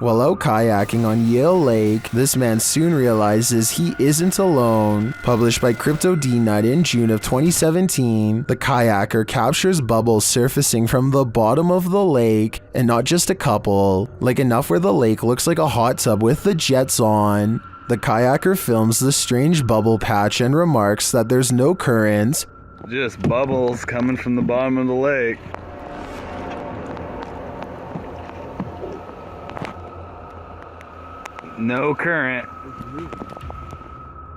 While out kayaking on Yale Lake, this man soon realizes he isn't alone. Published by Crypto D-Nut in June of 2017, the kayaker captures bubbles surfacing from the bottom of the lake, and not just a couple, like enough where the lake looks like a hot tub with the jets on. The kayaker films the strange bubble patch and remarks that there's no current. Just bubbles coming from the bottom of the lake. No current.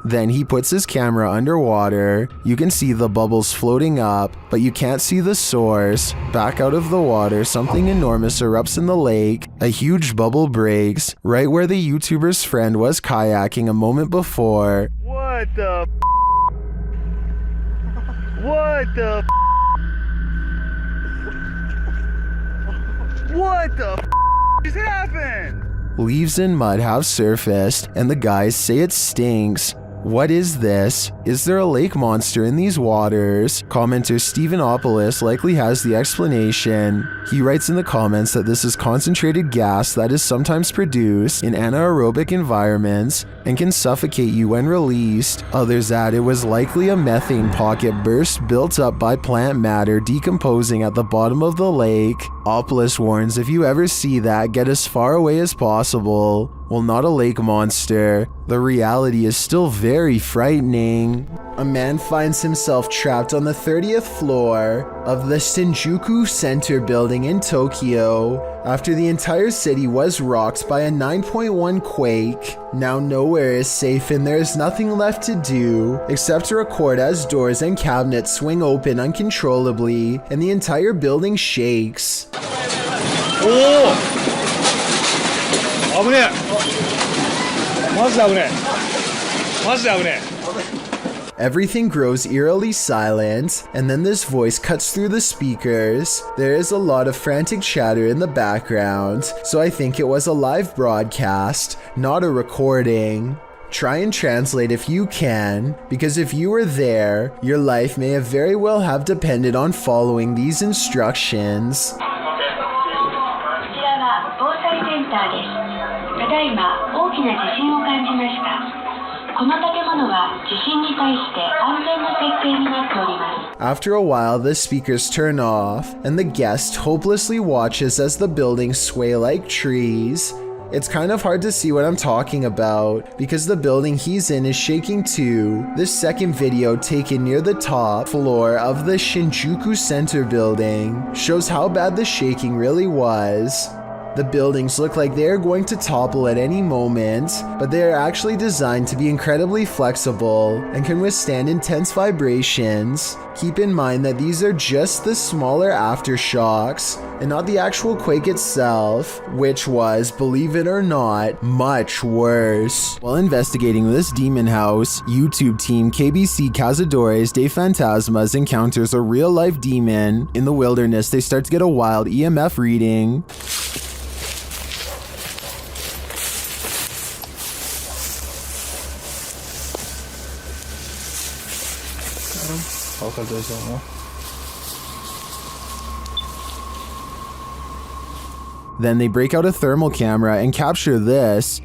Then he puts his camera underwater. You can see the bubbles floating up, but you can't see the source. Back out of the water, something enormous erupts in the lake. A huge bubble breaks, right where the YouTuber's friend was kayaking a moment before. What the What the What the just happened? Leaves and mud have surfaced, and the guys say it stinks. What is this? Is there a lake monster in these waters? Commenter Stephenopoulos likely has the explanation. He writes in the comments that this is concentrated gas that is sometimes produced in anaerobic environments and can suffocate you when released. Others add it was likely a methane pocket burst built up by plant matter decomposing at the bottom of the lake. Opoulos warns if you ever see that, get as far away as possible. Well, not a lake monster. The reality is still very frightening. A man finds himself trapped on the 30th floor of the Shinjuku Center building in Tokyo after the entire city was rocked by a 9.1 quake. Now nowhere is safe and there is nothing left to do except to record as doors and cabinets swing open uncontrollably and the entire building shakes. Oh! Everything grows eerily silent, and then this voice cuts through the speakers. There is a lot of frantic chatter in the background, so I think it was a live broadcast, not a recording. Try and translate if you can, because if you were there, your life may have very well have depended on following these instructions. ただいま大きな地震を感じました。この建物は地震に対して安全な設計になっております。 After a while, the speakers turn off, and the guest hopelessly watches as the buildings sway like trees. It's kind of hard to see what I'm talking about, because the building he's in is shaking too. This second video, taken near the top floor of the Shinjuku Center building, shows how bad the shaking really was. The buildings look like they are going to topple at any moment, but they are actually designed to be incredibly flexible and can withstand intense vibrations. Keep in mind that these are just the smaller aftershocks and not the actual quake itself, which was, believe it or not, much worse. While investigating this demon house, YouTube team KBC Cazadores de Fantasmas encounters a real-life demon. In the wilderness, they start to get a wild EMF reading. Then they break out a thermal camera and capture this.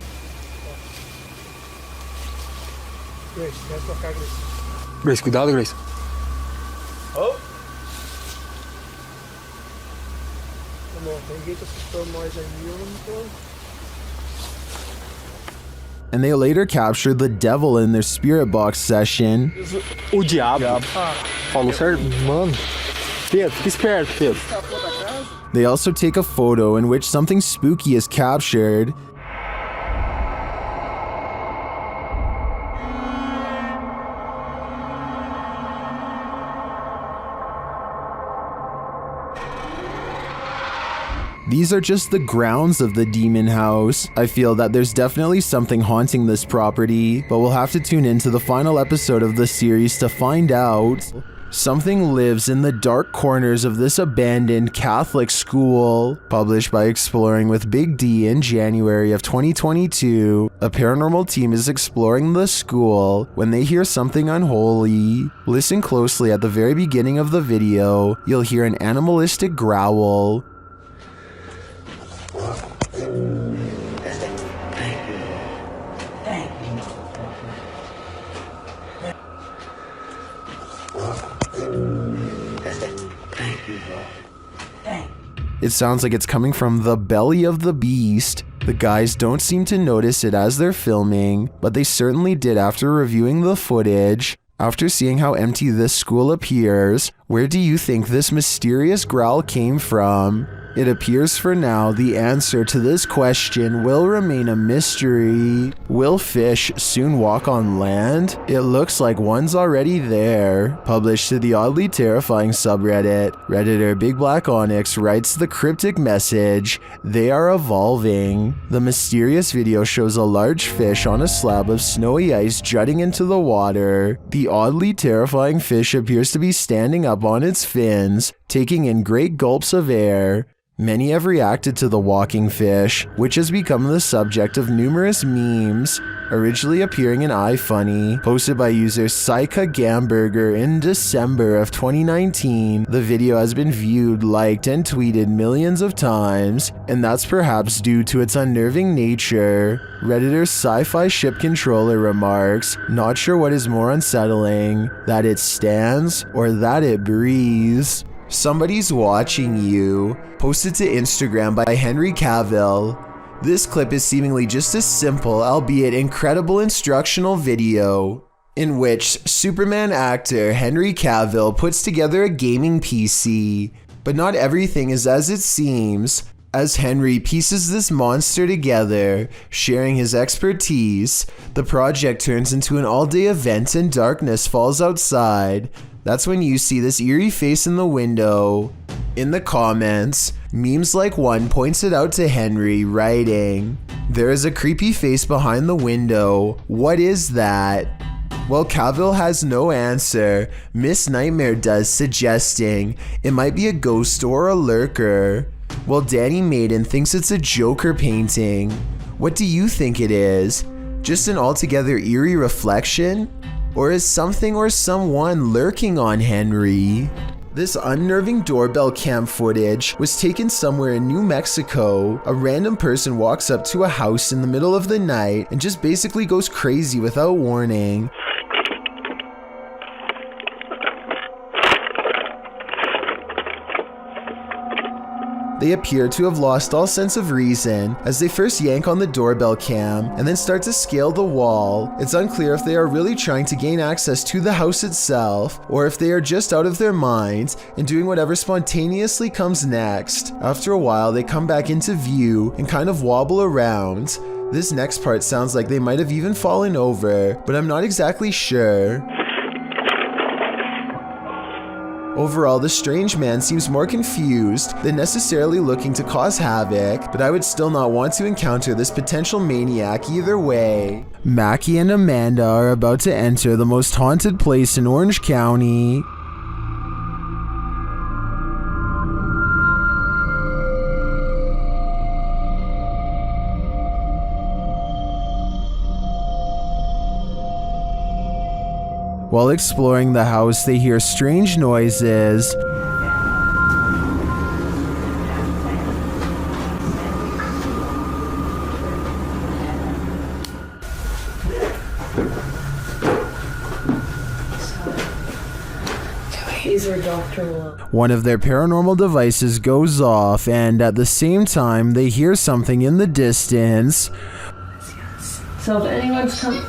Grace, cuidado, Grace. Oh! And they later capture the devil in their spirit box session. O diabo. Falou certo? Mano. Pedro, fica esperto, Pedro. They also take a photo in which something spooky is captured. These are just the grounds of the demon house. I feel that there's definitely something haunting this property, but we'll have to tune into the final episode of the series to find out. Something lives in the dark corners of this abandoned Catholic school. Published by Exploring with Big D in January of 2022, a paranormal team is exploring the school when they hear something unholy. Listen closely. At the very beginning of the video, you'll hear an animalistic growl. It sounds like it's coming from the belly of the beast. The guys don't seem to notice it as they're filming, but they certainly did after reviewing the footage. After seeing how empty this school appears, where do you think this mysterious growl came from? It appears for now the answer to this question will remain a mystery. Will fish soon walk on land? It looks like one's already there. Published to the oddly terrifying subreddit, Redditor Big Black Onyx writes the cryptic message, "They are evolving." The mysterious video shows a large fish on a slab of snowy ice jutting into the water. The oddly terrifying fish appears to be standing up on its fins, taking in great gulps of air. Many have reacted to the walking fish, which has become the subject of numerous memes, originally appearing in iFunny, posted by user Saika Gamburger in December of 2019. The video has been viewed, liked, and tweeted millions of times, and that's perhaps due to its unnerving nature. Redditor Sci-Fi Ship Controller remarks, "Not sure what is more unsettling, that it stands or that it breathes." Somebody's watching you. Posted to Instagram by Henry Cavill. This clip is seemingly just a simple, albeit incredible instructional video in which Superman actor Henry Cavill puts together a gaming PC. But not everything is as it seems. As Henry pieces this monster together, sharing his expertise, the project turns into an all-day event and darkness falls outside. That's when you see this eerie face in the window. In the comments, memes like one points it out to Henry, writing, "There is a creepy face behind the window. What is that?" Well, Cavill has no answer. Miss Nightmare does, suggesting it might be a ghost or a lurker. Well, Danny Maiden thinks it's a Joker painting. What do you think it is? Just an altogether eerie reflection? Or is something or someone lurking on Henry? This unnerving doorbell cam footage was taken somewhere in New Mexico. A random person walks up to a house in the middle of the night and just basically goes crazy without warning. They appear to have lost all sense of reason as they first yank on the doorbell cam and then start to scale the wall. It's unclear if they are really trying to gain access to the house itself or if they are just out of their minds and doing whatever spontaneously comes next. After a while, they come back into view and kind of wobble around. This next part sounds like they might have even fallen over, but I'm not exactly sure. Overall, the strange man seems more confused than necessarily looking to cause havoc, but I would still not want to encounter this potential maniac either way. Mackie and Amanda are about to enter the most haunted place in Orange County. While exploring the house, they hear strange noises. One of their paranormal devices goes off, and at the same time, they hear something in the distance. So if anyone's come...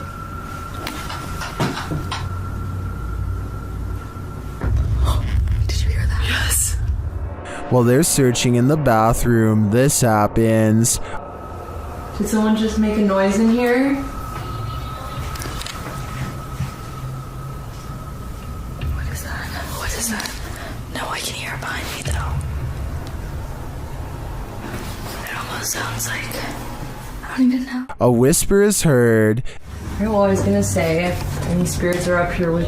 While they're searching in the bathroom, this happens. Did someone just make a noise in here? What is that? What is that? No, I can hear it behind me though. It almost sounds like... I don't even know. A whisper is heard. Well, I was gonna say, if any spirits are up here with...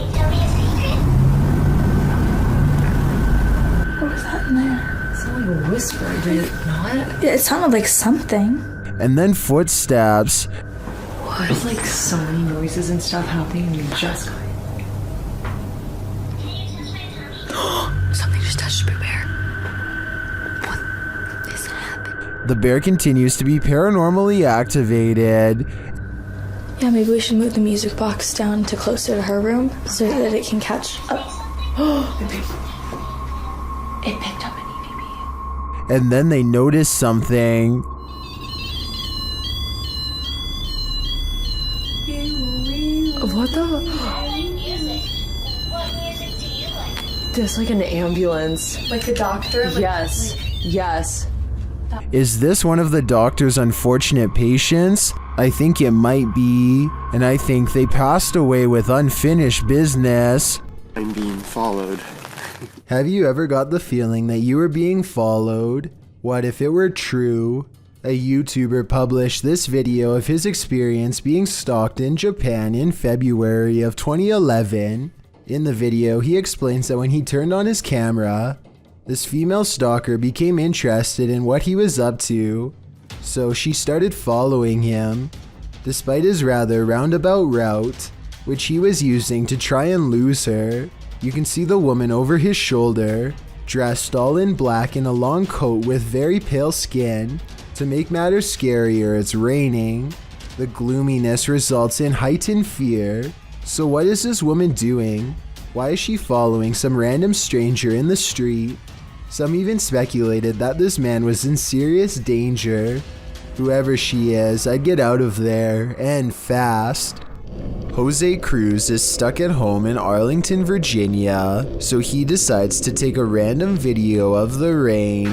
What was that in there? It sounded like a whisper, did it not? Yeah, it sounded like something. And then footsteps. There's like so many noises and stuff happening and you just got it. Something just touched Boo Bear. What is happening? The bear continues to be paranormally activated. Yeah, maybe we should move the music box down to closer to her room so that it can catch up. It picked up an EVP. and then they notice something. What the? There's like an ambulance. Like the doctor? Yes. Yes. Is this one of the doctor's unfortunate patients? I think it might be, and I think they passed away with unfinished business. I'm being followed. Have you ever got the feeling that you were being followed? What if it were true? A YouTuber published this video of his experience being stalked in Japan in February of 2011. In the video, he explains that when he turned on his camera, this female stalker became interested in what he was up to, so she started following him. Despite his rather roundabout route, which he was using to try and lose her, you can see the woman over his shoulder, dressed all in black in a long coat with very pale skin. To make matters scarier, it's raining. The gloominess results in heightened fear. So what is this woman doing? Why is she following some random stranger in the street? Some even speculated that this man was in serious danger. Whoever she is, I'd get out of there, and fast. Jose Cruz is stuck at home in Arlington, Virginia, so he decides to take a random video of the rain.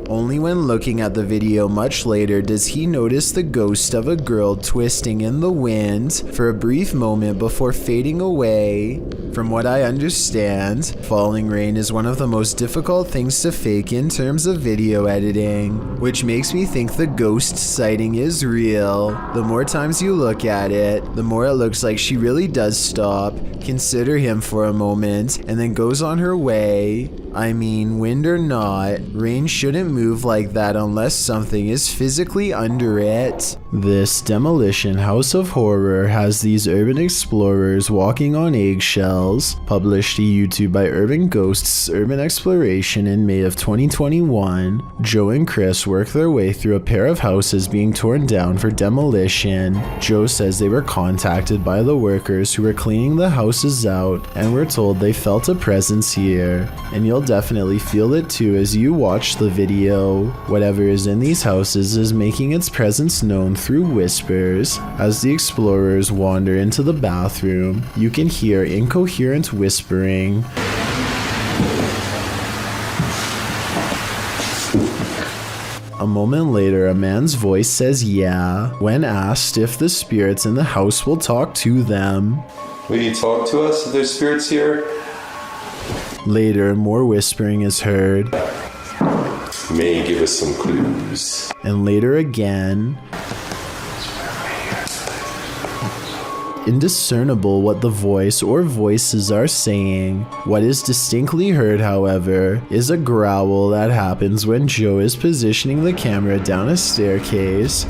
Only when looking at the video much later does he notice the ghost of a girl twisting in the wind for a brief moment before fading away. From what I understand, falling rain is one of the most difficult things to fake in terms of video editing, which makes me think the ghost sighting is real. The more times you look at it, the more it looks like she really does stop, consider him for a moment, and then goes on her way. I mean, wind or not, rain shouldn't move like that unless something is physically under it. This demolition house of horror has these urban explorers walking on eggshells, published to YouTube by Urban Ghosts Urban Exploration in May of 2021. Joe and Chris work their way through a pair of houses being torn down for demolition. Joe says they were contacted by the workers who were cleaning the houses out and were told they felt a presence here, and you'll definitely feel it too as you watch the video. Whatever is in these houses is making its presence known through whispers. As the explorers wander into the bathroom, you can hear incoherent whispering. A moment later, a man's voice says yeah, when asked if the spirits in the house will talk to them. Will you talk to us if there's spirits here? Later, more whispering is heard. May give us some clues. And later again. Indiscernible what the voice or voices are saying. What is distinctly heard, however, is a growl that happens when Joe is positioning the camera down a staircase.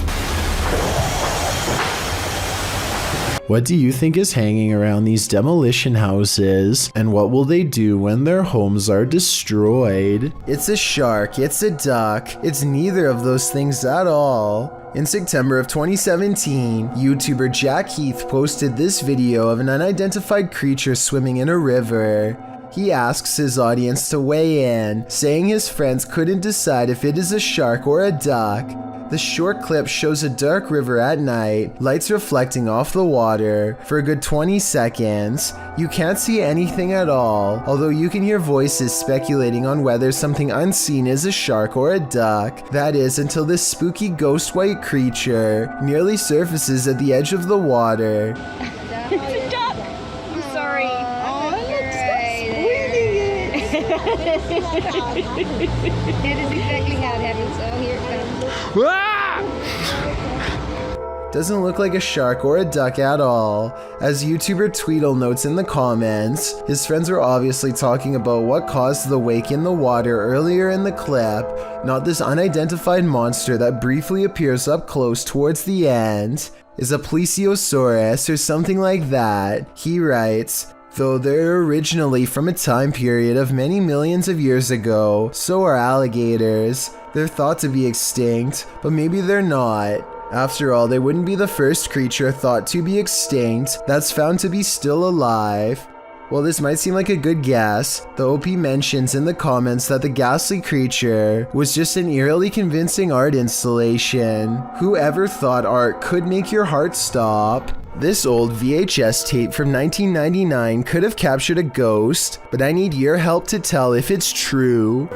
What do you think is hanging around these demolition houses? And what will they do when their homes are destroyed? It's a shark, it's a duck, it's neither of those things at all. In September of 2017, YouTuber Jack Heath posted this video of an unidentified creature swimming in a river. He asks his audience to weigh in, saying his friends couldn't decide if it is a shark or a duck. The short clip shows a dark river at night, lights reflecting off the water. For a good 20 seconds, you can't see anything at all, although you can hear voices speculating on whether something unseen is a shark or a duck. That is, until this spooky ghost white creature nearly surfaces at the edge of the water. It's a duck! I'm sorry. Oh, That is exactly how it happens. So here it comes. Doesn't look like a shark or a duck at all. As YouTuber Tweedle notes in the comments, his friends were obviously talking about what caused the wake in the water earlier in the clip, not this unidentified monster that briefly appears up close towards the end. Is a plesiosaurus or something like that. He writes, though they're originally from a time period of many millions of years ago, so are alligators. They're thought to be extinct, but maybe they're not. After all, they wouldn't be the first creature thought to be extinct that's found to be still alive. While this might seem like a good guess, the OP mentions in the comments that the ghastly creature was just an eerily convincing art installation. Whoever thought art could make your heart stop? This old VHS tape from 1999 could have captured a ghost, but I need your help to tell if it's true.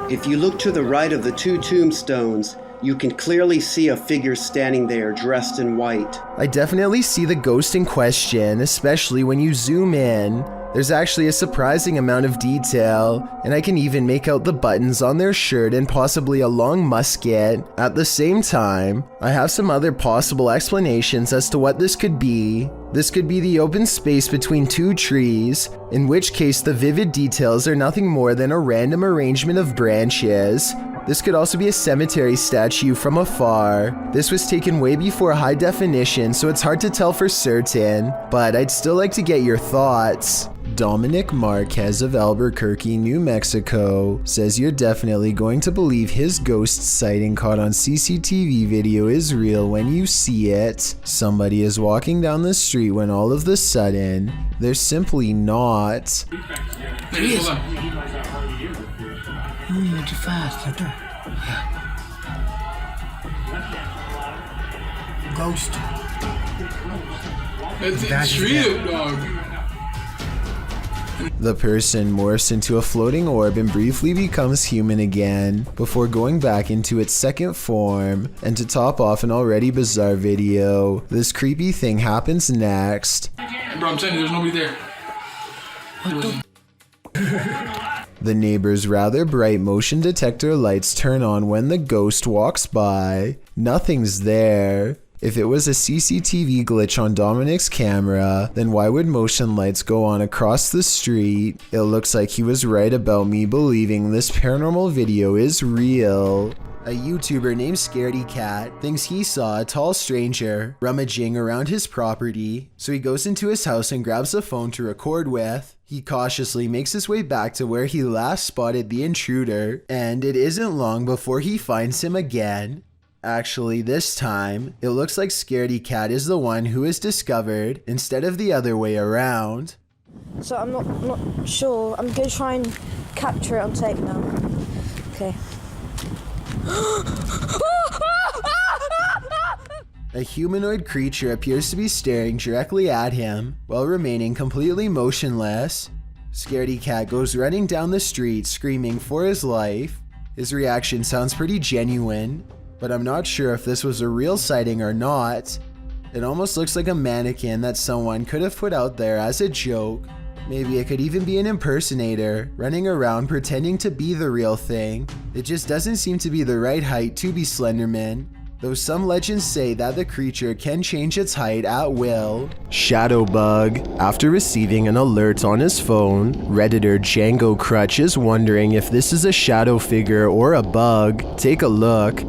If you look to the right of the two tombstones, you can clearly see a figure standing there dressed in white. I definitely see the ghost in question, especially when you zoom in. There's actually a surprising amount of detail, and I can even make out the buttons on their shirt and possibly a long musket. At the same time, I have some other possible explanations as to what this could be. This could be the open space between two trees, in which case the vivid details are nothing more than a random arrangement of branches. This could also be a cemetery statue from afar. This was taken way before high definition, so it's hard to tell for certain, but I'd still like to get your thoughts. Dominic Marquez of Albuquerque, New Mexico says you're definitely going to believe his ghost sighting caught on CCTV video is real when you see it. Somebody is walking down the street when all of a sudden, they're simply not. Moving too fast. Ghost. It's real, dog. The person morphs into a floating orb and briefly becomes human again, before going back into its second form. And to top off an already bizarre video, this creepy thing happens next. Bro, I'm telling you, there's nobody there. The neighbor's rather bright motion detector lights turn on when the ghost walks by. Nothing's there. If it was a CCTV glitch on Dominic's camera, then why would motion lights go on across the street? It looks like he was right about me believing this paranormal video is real. A YouTuber named Scaredy Cat thinks he saw a tall stranger rummaging around his property, so he goes into his house and grabs a phone to record with. He cautiously makes his way back to where he last spotted the intruder, and it isn't long before he finds him again. Actually, this time, it looks like Scaredy Cat is the one who is discovered instead of the other way around. So I'm not sure. I'm going to try and capture it on tape now. Okay. A humanoid creature appears to be staring directly at him while remaining completely motionless. Scaredy Cat goes running down the street screaming for his life. His reaction sounds pretty genuine, but I'm not sure if this was a real sighting or not. It almost looks like a mannequin that someone could have put out there as a joke. Maybe it could even be an impersonator running around pretending to be the real thing. It just doesn't seem to be the right height to be Slenderman, though some legends say that the creature can change its height at will. Shadowbug. After receiving an alert on his phone, Redditor Django Crutch is wondering if this is a shadow figure or a bug. Take a look.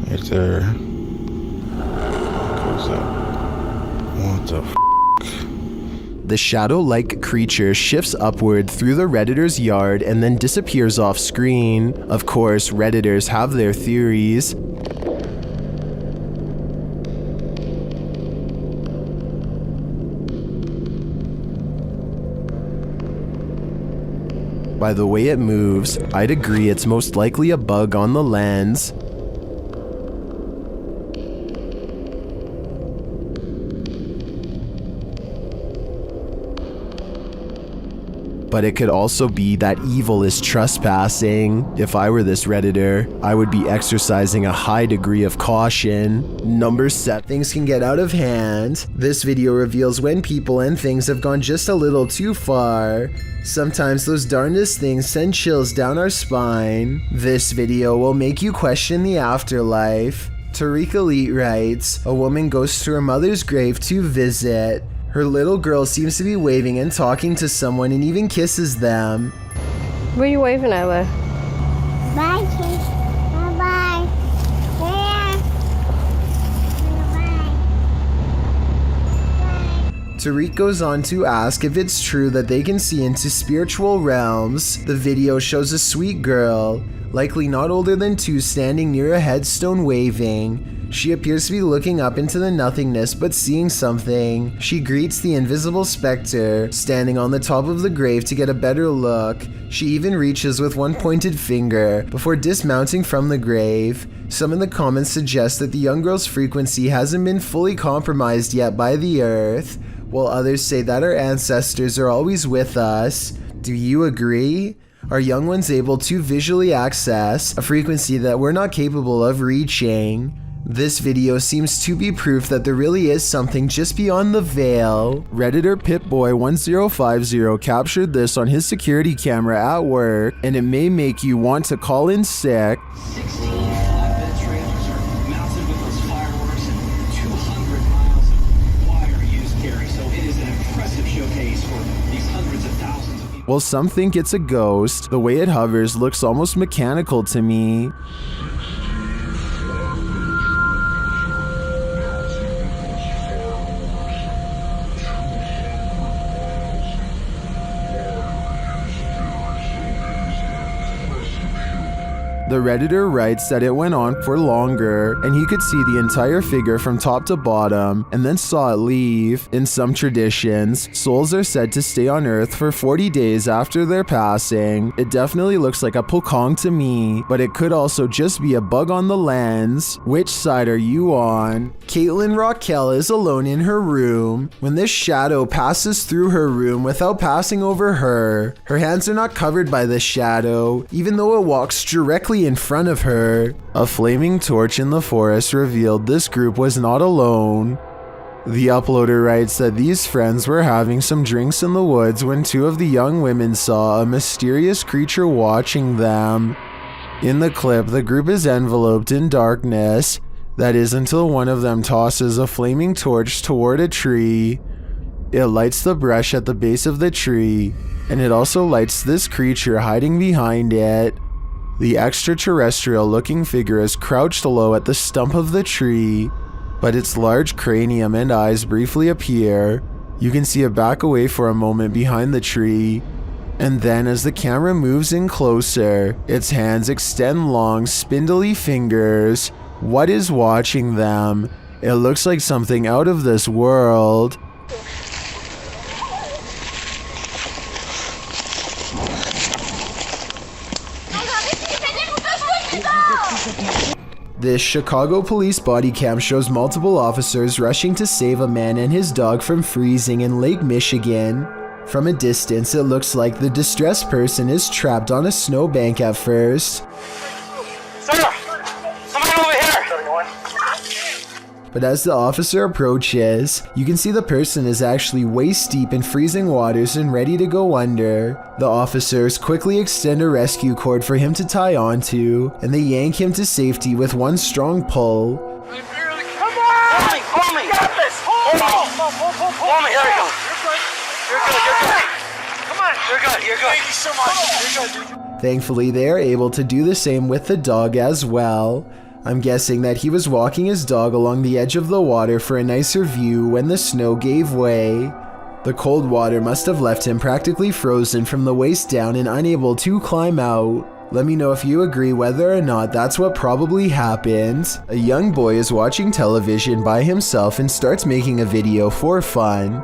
Right there. Goes up. What the f? The shadow-like creature shifts upward through the Redditor's yard and then disappears off screen. Of course, Redditors have their theories. By the way it moves, I'd agree it's most likely a bug on the lens. But it could also be that evil is trespassing. If I were this Redditor, I would be exercising a high degree of caution. Number 7. Things can get out of hand. This video reveals when people and things have gone just a little too far. Sometimes those darndest things send chills down our spine. This video will make you question the afterlife. Tariq Elite writes, a woman goes to her mother's grave to visit. Her little girl seems to be waving and talking to someone and even kisses them. What are you waving at, Leigh? Bye, kids. Bye-bye. Yeah. Bye. Tariq goes on to ask if it's true that they can see into spiritual realms. The video shows a sweet girl, likely not older than 2, standing near a headstone waving. She appears to be looking up into the nothingness but seeing something. She greets the invisible specter, standing on the top of the grave to get a better look. She even reaches with one pointed finger before dismounting from the grave. Some in the comments suggest that the young girl's frequency hasn't been fully compromised yet by the earth, while others say that our ancestors are always with us. Do you agree? Are young ones able to visually access a frequency that we're not capable of reaching? This video seems to be proof that there really is something just beyond the veil. Redditor Pitboy1050 captured this on his security camera at work, and it may make you want to call in sick. 16 flatbed trailers are mounted with those fireworks and 200 miles of wire used carry, so it is an impressive showcase for these hundreds of thousands of people. Well, some think it's a ghost. The way it hovers looks almost mechanical to me. The Redditor writes that it went on for longer, and he could see the entire figure from top to bottom, and then saw it leave. In some traditions, souls are said to stay on Earth for 40 days after their passing. It definitely looks like a pokong to me, but it could also just be a bug on the lens. Which side are you on? Caitlin Raquel is alone in her room when this shadow passes through her room without passing over her. Her hands are not covered by the shadow, even though it walks directly in front of her. A flaming torch in the forest revealed this group was not alone. The uploader writes that these friends were having some drinks in the woods when 2 of the young women saw a mysterious creature watching them. In the clip, the group is enveloped in darkness. That is until one of them tosses a flaming torch toward a tree. It lights the brush at the base of the tree, and it also lights this creature hiding behind it. The extraterrestrial-looking figure is crouched low at the stump of the tree, but its large cranium and eyes briefly appear. You can see it back away for a moment behind the tree, and then as the camera moves in closer, its hands extend long, spindly fingers. What is watching them? It looks like something out of this world. This Chicago police body cam shows multiple officers rushing to save a man and his dog from freezing in Lake Michigan. From a distance, it looks like the distressed person is trapped on a snowbank at first. Sir! Someone over here! But as the officer approaches, you can see the person is actually waist deep in freezing waters and ready to go under. The officers quickly extend a rescue cord for him to tie onto, and they yank him to safety with one strong pull. Come on! Pull me! Got this! Pull me! There we go. You're good. Come on! You're good. Thank you so much. You're good. Thankfully, they are able to do the same with the dog as well. I'm guessing that he was walking his dog along the edge of the water for a nicer view when the snow gave way. The cold water must have left him practically frozen from the waist down and unable to climb out. Let me know if you agree whether or not that's what probably happened. A young boy is watching television by himself and starts making a video for fun.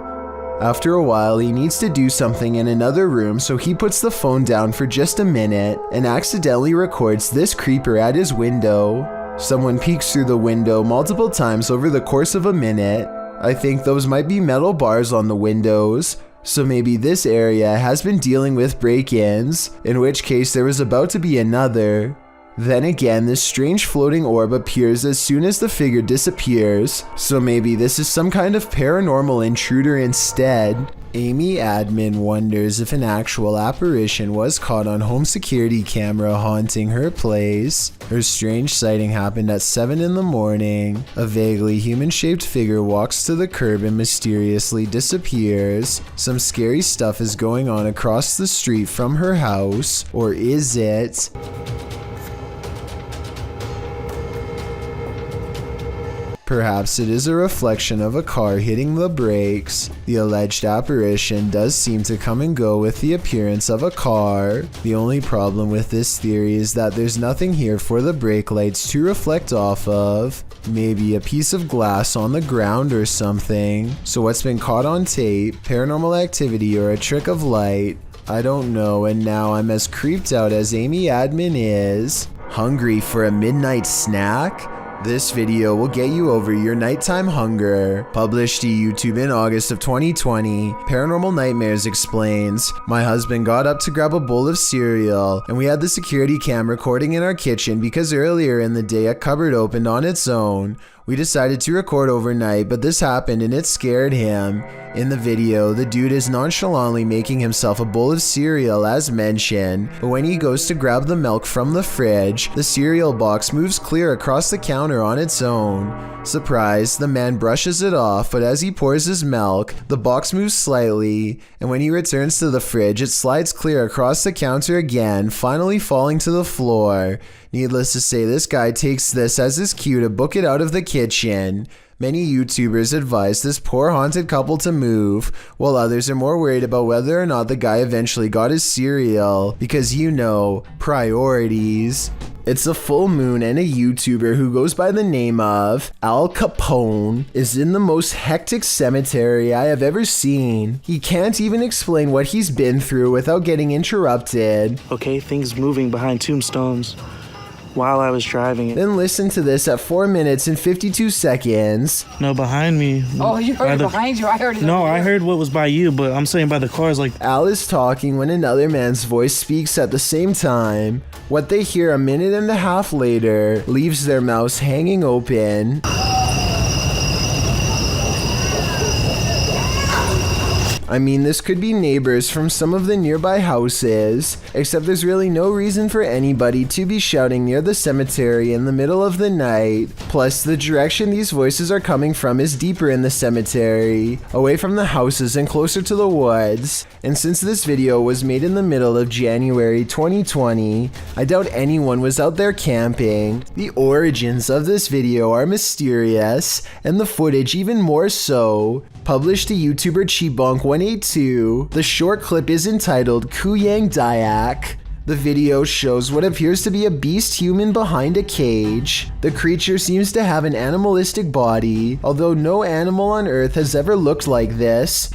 After a while, he needs to do something in another room, so he puts the phone down for just a minute and accidentally records this creeper at his window. Someone peeks through the window multiple times over the course of a minute. I think those might be metal bars on the windows, so maybe this area has been dealing with break-ins, in which case there was about to be another. Then again, this strange floating orb appears as soon as the figure disappears, so maybe this is some kind of paranormal intruder instead. Amy Admin wonders if an actual apparition was caught on home security camera haunting her place. Her strange sighting happened at 7 in the morning. A vaguely human-shaped figure walks to the curb and mysteriously disappears. Some scary stuff is going on across the street from her house, or is it? Perhaps it is a reflection of a car hitting the brakes. The alleged apparition does seem to come and go with the appearance of a car. The only problem with this theory is that there's nothing here for the brake lights to reflect off of. Maybe a piece of glass on the ground or something. So what's been caught on tape, paranormal activity, or a trick of light? I don't know, and now I'm as creeped out as Amy Admin is. Hungry for a midnight snack? This video will get you over your nighttime hunger. Published to YouTube in August of 2020, Paranormal Nightmares explains, my husband got up to grab a bowl of cereal, and we had the security cam recording in our kitchen because earlier in the day a cupboard opened on its own. We decided to record overnight, but this happened and it scared him. In the video, the dude is nonchalantly making himself a bowl of cereal as mentioned, but when he goes to grab the milk from the fridge, the cereal box moves clear across the counter on its own. Surprised, the man brushes it off, but as he pours his milk, the box moves slightly, and when he returns to the fridge, it slides clear across the counter again, finally falling to the floor. Needless to say, this guy takes this as his cue to book it out of the kitchen. Many YouTubers advise this poor haunted couple to move, while others are more worried about whether or not the guy eventually got his cereal, because you know, priorities. It's a full moon and a YouTuber who goes by the name of Al Capone is in the most hectic cemetery I have ever seen. He can't even explain what he's been through without getting interrupted. Okay, things moving behind tombstones while I was driving. Then listen to this at 4 minutes and 52 seconds. No, behind me. Oh, you heard it behind you? I heard it. No, I heard what was by you, but I'm saying by the cars like... Al is talking when another man's voice speaks at the same time. What they hear a minute and a half later leaves their mouths hanging open. I mean, this could be neighbors from some of the nearby houses, except there's really no reason for anybody to be shouting near the cemetery in the middle of the night. Plus, the direction these voices are coming from is deeper in the cemetery, away from the houses and closer to the woods. And since this video was made in the middle of January 2020, I doubt anyone was out there camping. The origins of this video are mysterious, and the footage even more so. Published to YouTuber Chibonk182, the short clip is entitled Kuyang Dayak. The video shows what appears to be a beast human behind a cage. The creature seems to have an animalistic body, although no animal on Earth has ever looked like this.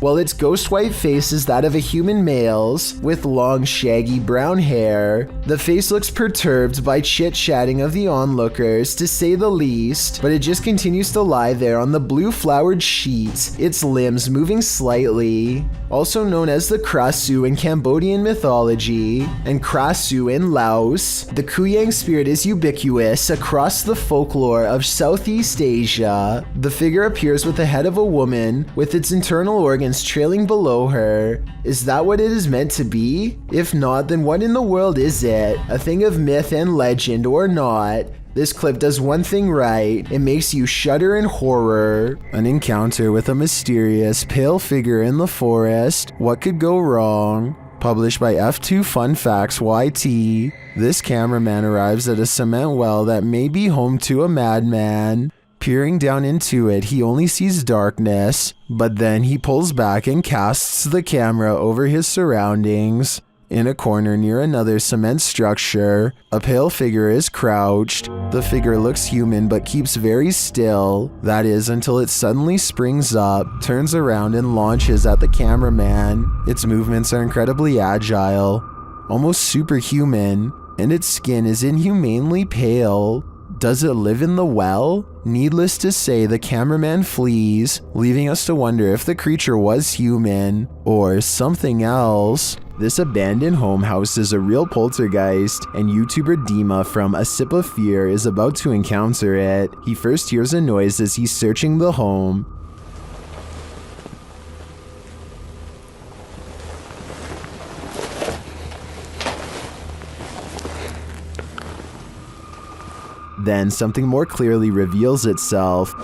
While its ghost white face is that of a human male's, with long shaggy brown hair. The face looks perturbed by chit-chatting of the onlookers, to say the least, but it just continues to lie there on the blue flowered sheet, its limbs moving slightly. Also known as the Krasu in Cambodian mythology, and Krasu in Laos, the Kuyang spirit is ubiquitous across the folklore of Southeast Asia. The figure appears with the head of a woman, with its internal organs trailing below her. Is that what it is meant to be? If not, then what in the world is it? A thing of myth and legend or not? This clip does one thing right, it makes you shudder in horror. An encounter with a mysterious, pale figure in the forest. What could go wrong? Published by F2 Fun Facts YT. This cameraman arrives at a cement well that may be home to a madman. Peering down into it, he only sees darkness, but then he pulls back and casts the camera over his surroundings. In a corner near another cement structure, a pale figure is crouched. The figure looks human but keeps very still. That is, until it suddenly springs up, turns around and launches at the cameraman. Its movements are incredibly agile, almost superhuman, and its skin is inhumanely pale. Does it live in the well? Needless to say, the cameraman flees, leaving us to wonder if the creature was human or something else. This abandoned home houses a real poltergeist, and YouTuber Dima from A Sip of Fear is about to encounter it. He first hears a noise as he's searching the home. Then something more clearly reveals itself.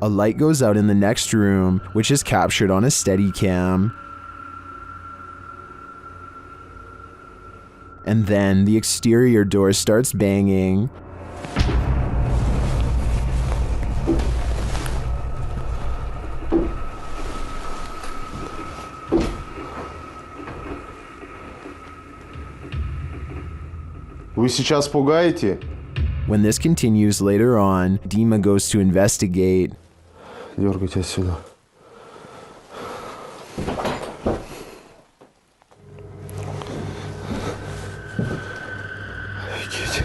A light goes out in the next room, which is captured on a Steadicam. And then the exterior door starts banging. Вы сейчас пугаете? When this continues later on, Dima goes to investigate. Дергайте отсюда. Офигеть.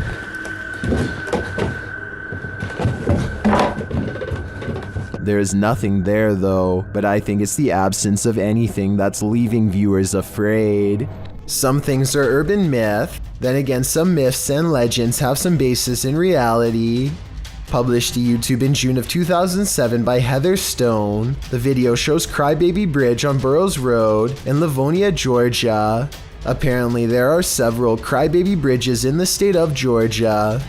There is nothing there though, but I think it's the absence of anything that's leaving viewers afraid. Some things are urban myth, then again some myths and legends have some basis in reality. Published to YouTube in June of 2007 by Heather Stone, the video shows Crybaby Bridge on Burroughs Road in Livonia, Georgia. Apparently there are several Crybaby Bridges in the state of Georgia.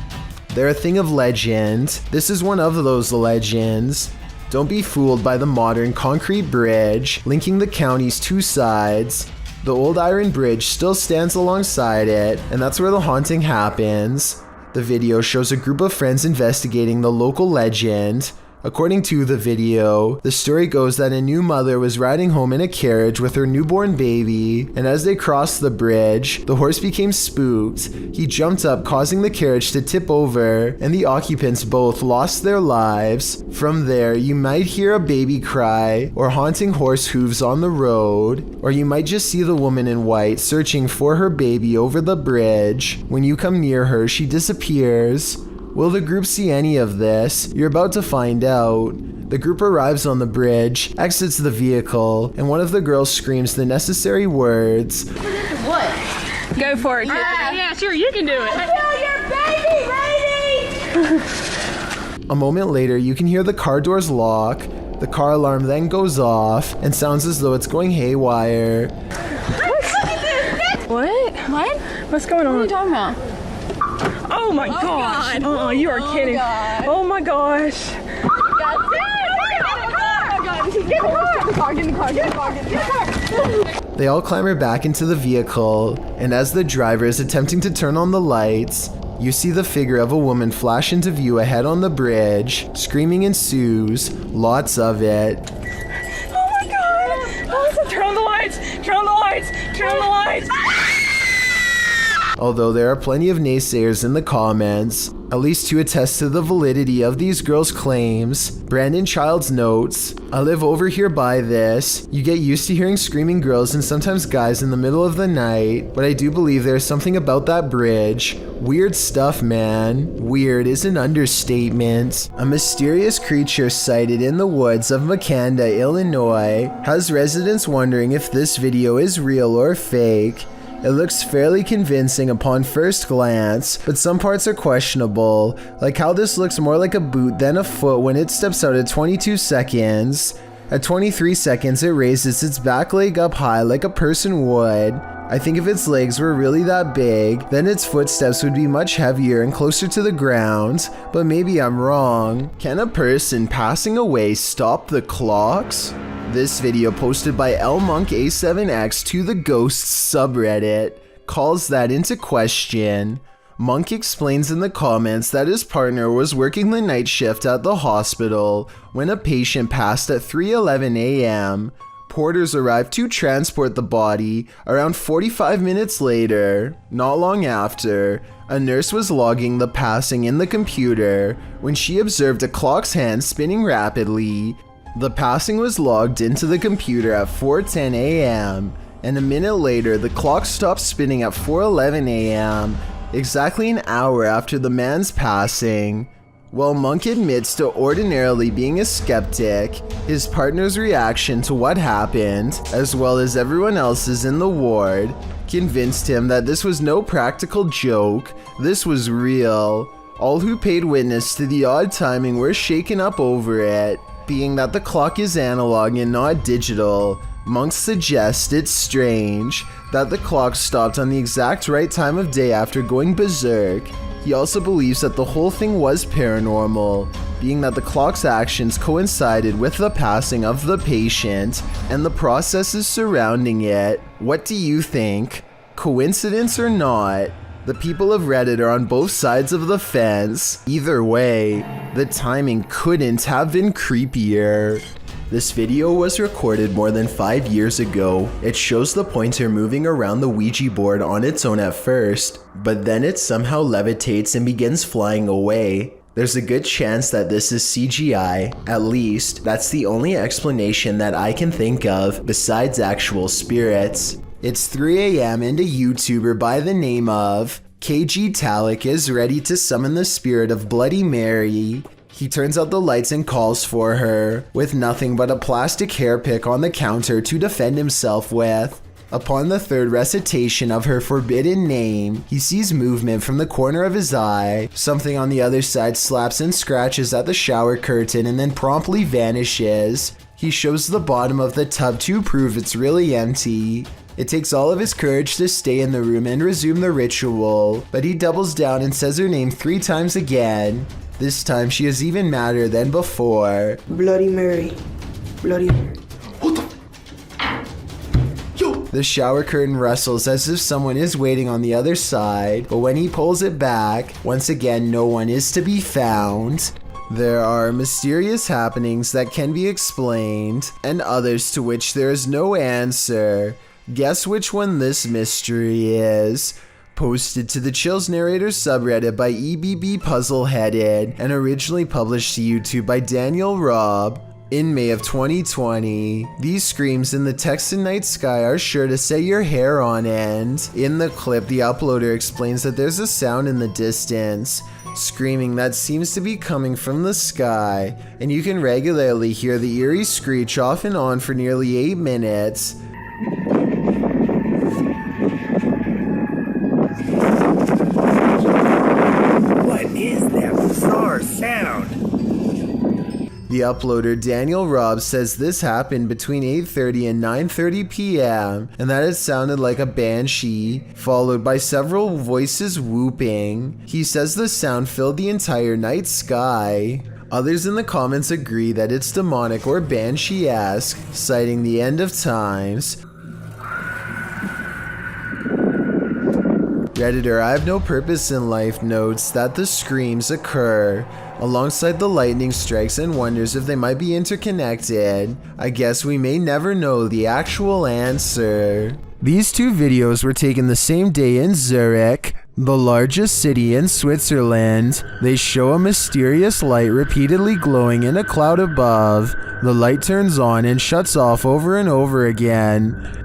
They're a thing of legend. This is one of those legends. Don't be fooled by the modern concrete bridge linking the county's two sides. The old iron bridge still stands alongside it, and that's where the haunting happens. The video shows a group of friends investigating the local legend. According to the video, the story goes that a new mother was riding home in a carriage with her newborn baby, and as they crossed the bridge, the horse became spooked. He jumped up, causing the carriage to tip over, and the occupants both lost their lives. From there, you might hear a baby cry, or haunting horse hooves on the road, or you might just see the woman in white searching for her baby over the bridge. When you come near her, she disappears. Will the group see any of this? You're about to find out. The group arrives on the bridge, exits the vehicle, and one of the girls screams the necessary words. What? Go for it. Yeah, sure, you can do it. Kill your baby, lady! A moment later, you can hear the car doors lock. The car alarm then goes off and sounds as though it's going haywire. What? What? What's going on? What are you talking about? Oh my gosh! God. Oh, you are kidding! God. Oh my gosh! They all clamber back into the vehicle, and as the driver is attempting to turn on the lights, you see the figure of a woman flash into view ahead on the bridge. Screaming ensues, lots of it. Oh my god! Oh, turn on the lights! Turn on the lights! Turn on the lights! Although there are plenty of naysayers in the comments, at least to attest to the validity of these girls' claims. Brandon Childs notes, I live over here by this. You get used to hearing screaming girls and sometimes guys in the middle of the night, but I do believe there's something about that bridge. Weird stuff, man. Weird is an understatement. A mysterious creature sighted in the woods of Macleod, Illinois, has residents wondering if this video is real or fake. It looks fairly convincing upon first glance, but some parts are questionable, like how this looks more like a boot than a foot when it steps out at 22 seconds. At 23 seconds, it raises its back leg up high like a person would. I think if its legs were really that big, then its footsteps would be much heavier and closer to the ground, but maybe I'm wrong. Can a person passing away stop the clocks? This video posted by LMonkA7X to the Ghosts subreddit calls that into question. Monk explains in the comments that his partner was working the night shift at the hospital when a patient passed at 3:11 a.m. Porters arrived to transport the body around 45 minutes later. Not long after, a nurse was logging the passing in the computer when she observed a clock's hand spinning rapidly. The passing was logged into the computer at 4:10 a.m. and a minute later the clock stopped spinning at 4:11 a.m., exactly an hour after the man's passing. While Monk admits to ordinarily being a skeptic, his partner's reaction to what happened, as well as everyone else's in the ward, convinced him that this was no practical joke, this was real. All who paid witness to the odd timing were shaken up over it. Being that the clock is analog and not digital, Monk suggests it's strange that the clock stopped on the exact right time of day after going berserk. He also believes that the whole thing was paranormal, being that the clock's actions coincided with the passing of the patient and the processes surrounding it. What do you think? Coincidence or not? The people of Reddit are on both sides of the fence. Either way, the timing couldn't have been creepier. This video was recorded more than 5 years ago. It shows the pointer moving around the Ouija board on its own at first, but then it somehow levitates and begins flying away. There's a good chance that this is CGI. At least, that's the only explanation that I can think of besides actual spirits. It's 3 AM and a YouTuber by the name of KG Talik is ready to summon the spirit of Bloody Mary. He turns out the lights and calls for her, with nothing but a plastic hair pick on the counter to defend himself with. Upon the third recitation of her forbidden name, he sees movement from the corner of his eye. Something on the other side slaps and scratches at the shower curtain and then promptly vanishes. He shows the bottom of the tub to prove it's really empty. It takes all of his courage to stay in the room and resume the ritual, but he doubles down and says her name 3 times again. This time she is even madder than before. Bloody Mary. Bloody Mary. The shower curtain rustles as if someone is waiting on the other side, but when he pulls it back, once again no one is to be found. There are mysterious happenings that can be explained, and others to which there is no answer. Guess which one this mystery is? Posted to the Chills Narrator subreddit by EBB Puzzleheaded and originally published to YouTube by Daniel Robb in May of 2020. These screams in the Texan night sky are sure to set your hair on end. In the clip, the uploader explains that there's a sound in the distance, screaming that seems to be coming from the sky, and you can regularly hear the eerie screech off and on for nearly 8 minutes. The uploader Daniel Robb says this happened between 8:30 and 9:30 p.m. and that it sounded like a banshee, followed by several voices whooping. He says the sound filled the entire night sky. Others in the comments agree that it's demonic or banshee-esque, citing the end of times. Redditor I Have No Purpose in Life notes that the screams occur alongside the lightning strikes and wonders if they might be interconnected. I guess we may never know the actual answer. These 2 videos were taken the same day in Zurich, the largest city in Switzerland. They show a mysterious light repeatedly glowing in a cloud above. The light turns on and shuts off over and over again.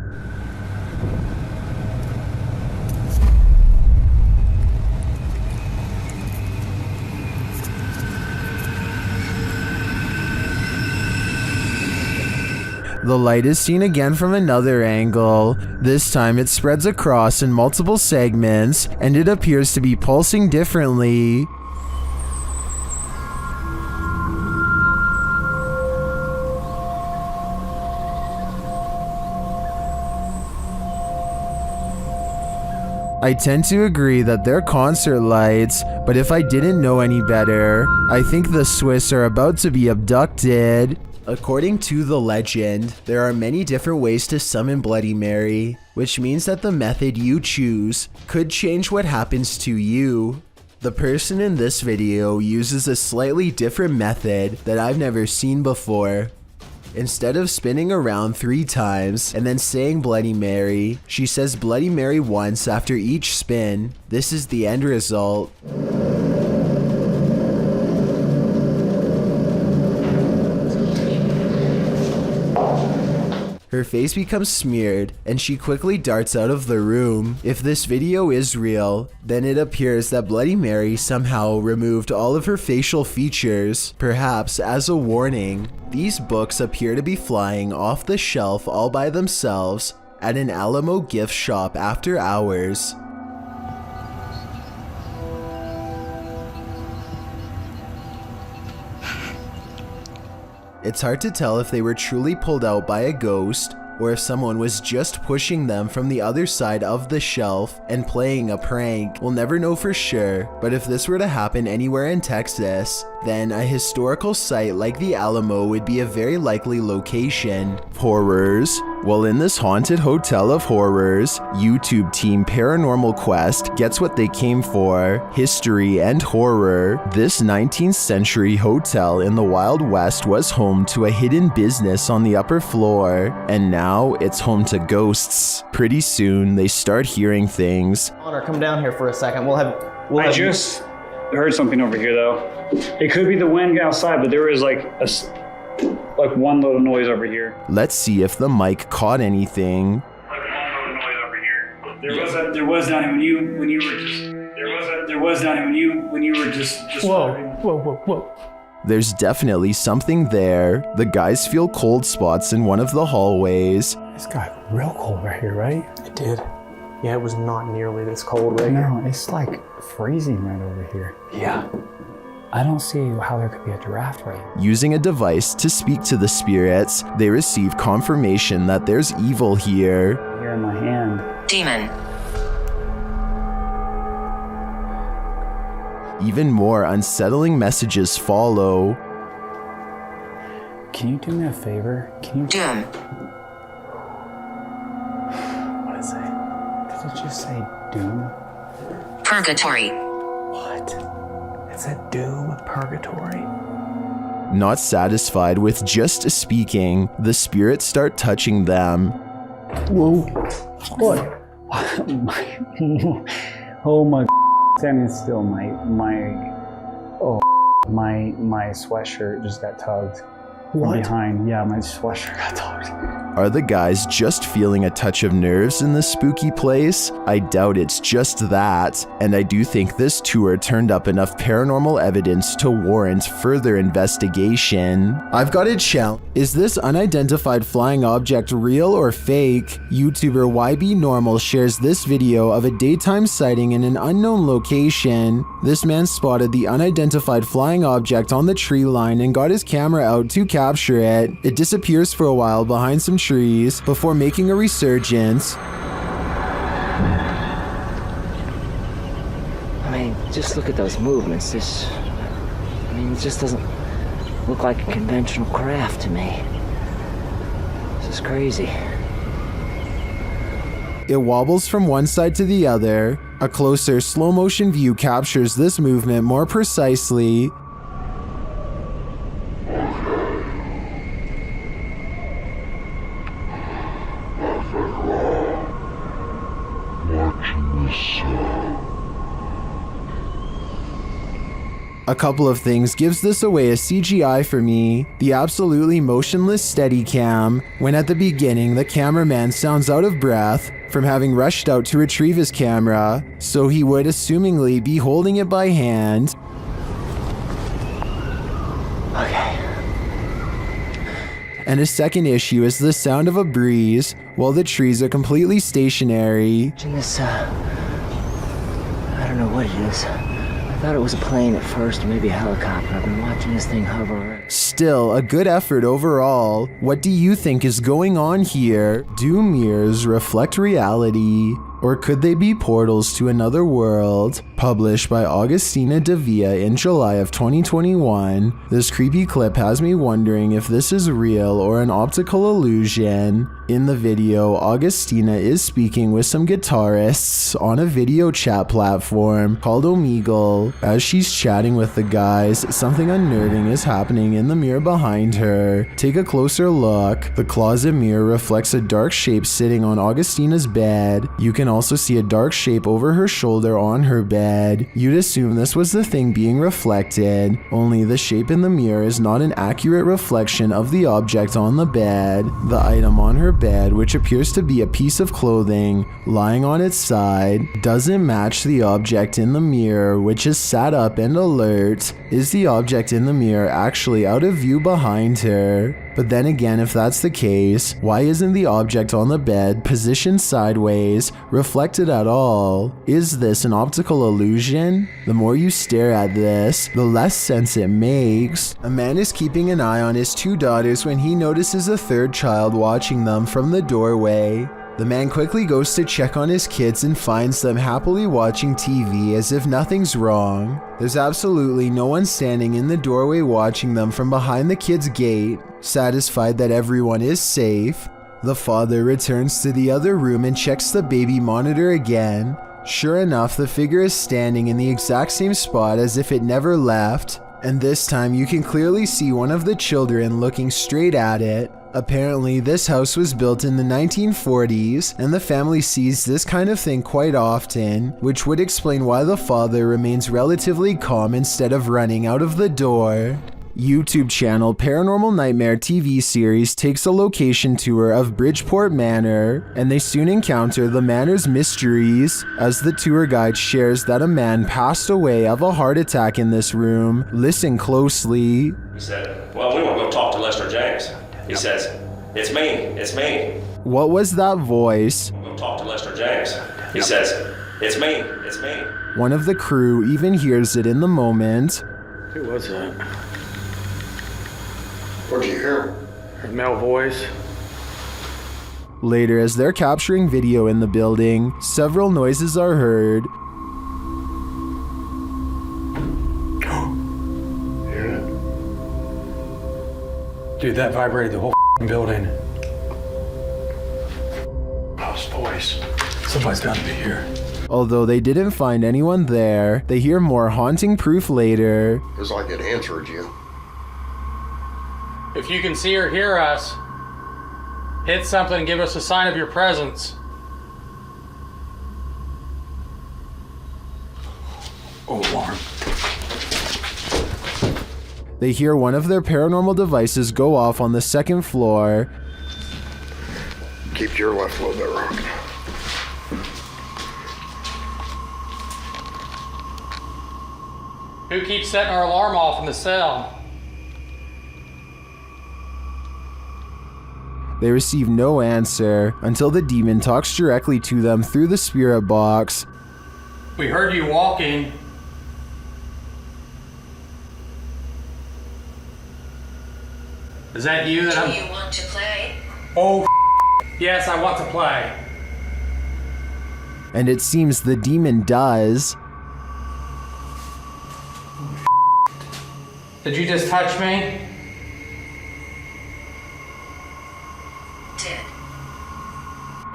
The light is seen again from another angle. This time it spreads across in multiple segments, and it appears to be pulsing differently. I tend to agree that they're concert lights, but if I didn't know any better, I think the Swiss are about to be abducted. According to the legend, there are many different ways to summon Bloody Mary, which means that the method you choose could change what happens to you. The person in this video uses a slightly different method that I've never seen before. Instead of spinning around 3 times and then saying Bloody Mary, she says Bloody Mary once after each spin. This is the end result. Her face becomes smeared, and she quickly darts out of the room. If this video is real, then it appears that Bloody Mary somehow removed all of her facial features, perhaps as a warning. These books appear to be flying off the shelf all by themselves at an Alamo gift shop after hours. It's hard to tell if they were truly pulled out by a ghost or if someone was just pushing them from the other side of the shelf and playing a prank. We'll never know for sure, but if this were to happen anywhere in Texas, then a historical site like the Alamo would be a very likely location. Horrors. Well, in this haunted hotel of horrors, YouTube team Paranormal Quest gets what they came for: history and horror. This 19th century hotel in the Wild West was home to a hidden business on the upper floor, and now it's home to ghosts. Pretty soon, they start hearing things. Connor, come down here for a second. I just heard something over here, though. It could be the wind outside, but there is like one little noise over here. Let's see if the mic caught anything. Like one little noise over here. There was Donnie when you were just. There was Donnie when you were just. Whoa. There's definitely something there. The guys feel cold spots in one of the hallways. It's got real cold right here, right? It did. Yeah, it was not nearly this cold right here. No, it's like freezing right over here. Yeah. I don't see how there could be a draft right here. Using a device to speak to the spirits, they receive confirmation that there's evil here. Here in my hand. Demon. Even more unsettling messages follow. Can you do me a favor? Can you... Doom. What is it? Did it just say doom? Purgatory. What? It's a doom purgatory. Not satisfied with just speaking, the spirits start touching them. Whoa. What? Oh my standing still, my sweatshirt just got tugged. From behind. Yeah, my sweatshirt got tugged. Are the guys just feeling a touch of nerves in this spooky place? I doubt it's just that, and I do think this tour turned up enough paranormal evidence to warrant further investigation. I've got a challenge. Is this unidentified flying object real or fake? YouTuber YB Normal shares this video of a daytime sighting in an unknown location. This man spotted the unidentified flying object on the tree line and got his camera out to capture it. It disappears for a while behind some trees before making a resurgence. I mean, just look at those movements. It just doesn't look like a conventional craft to me. This is crazy. It wobbles from one side to the other. A closer slow motion view captures this movement more precisely. A couple of things gives this away as CGI for me. The absolutely motionless Steadicam, when at the beginning the cameraman sounds out of breath from having rushed out to retrieve his camera, so he would assumingly be holding it by hand. Okay. And a second issue is the sound of a breeze while the trees are completely stationary. This, I don't know what it is. I thought it was a plane at first, or maybe a helicopter. I've been watching this thing hover. Still, a good effort overall. What do you think is going on here? Do mirrors reflect reality? Or could they be portals to another world? Published by Augustina Devia in July of 2021, this creepy clip has me wondering if this is real or an optical illusion. In the video, Augustina is speaking with some guitarists on a video chat platform called Omegle. As she's chatting with the guys, something unnerving is happening in the mirror behind her. Take a closer look. The closet mirror reflects a dark shape sitting on Augustina's bed. You can also see a dark shape over her shoulder on her bed. You'd assume this was the thing being reflected, only the shape in the mirror is not an accurate reflection of the object on the bed. The item on her bed, which appears to be a piece of clothing lying on its side, doesn't match the object in the mirror, which is sat up and alert. Is the object in the mirror actually out of view behind her? But then again, if that's the case, why isn't the object on the bed positioned sideways, reflected at all? Is this an optical illusion? The more you stare at this, the less sense it makes. A man is keeping an eye on his 2 daughters when he notices a 3rd child watching them from the doorway. The man quickly goes to check on his kids and finds them happily watching TV as if nothing's wrong. There's absolutely no one standing in the doorway watching them from behind the kids' gate. Satisfied that everyone is safe, the father returns to the other room and checks the baby monitor again. Sure enough, the figure is standing in the exact same spot as if it never left, and this time you can clearly see one of the children looking straight at it. Apparently, this house was built in the 1940s, and the family sees this kind of thing quite often, which would explain why the father remains relatively calm instead of running out of the door. YouTube channel Paranormal Nightmare TV series takes a location tour of Bridgeport Manor, and they soon encounter the manor's mysteries as the tour guide shares that a man passed away of a heart attack in this room. Listen closely. He said, well, we want to go talk to Lester James. He says, it's me. What was that voice? We'll talk to Lester James. He says, it's me. One of the crew even hears it in the moment. Who was that? What'd you hear? A male voice. Later, as they're capturing video in the building, several noises are heard. Hear it? Dude, that vibrated the whole building. House voice. Somebody's got to be here. Although they didn't find anyone there, they hear more haunting proof later. It's like it answered you. If you can see or hear us, hit something and give us a sign of your presence. Oh, alarm. They hear one of their paranormal devices go off on the 2nd floor. Keep your left a little bit rocking. Who keeps setting our alarm off in the cell? They receive no answer until the demon talks directly to them through the spirit box. We heard you walking. Is that you that Do you want to play? Oh, yes, I want to play. And it seems the demon does. Did you just touch me?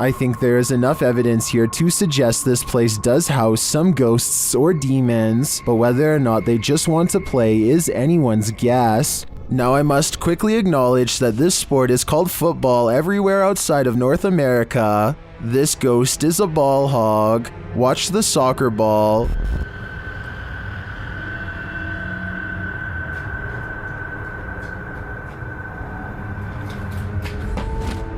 I think there is enough evidence here to suggest this place does house some ghosts or demons, but whether or not they just want to play is anyone's guess. Now I must quickly acknowledge that this sport is called football everywhere outside of North America. This ghost is a ball hog. Watch the soccer ball.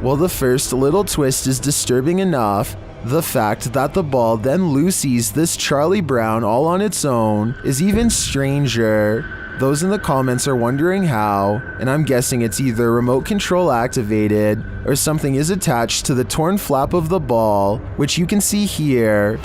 Well, the first little twist is disturbing enough. The fact that the ball then loosies this Charlie Brown all on its own is even stranger. Those in the comments are wondering how, and I'm guessing it's either remote control activated or something is attached to the torn flap of the ball, which you can see here.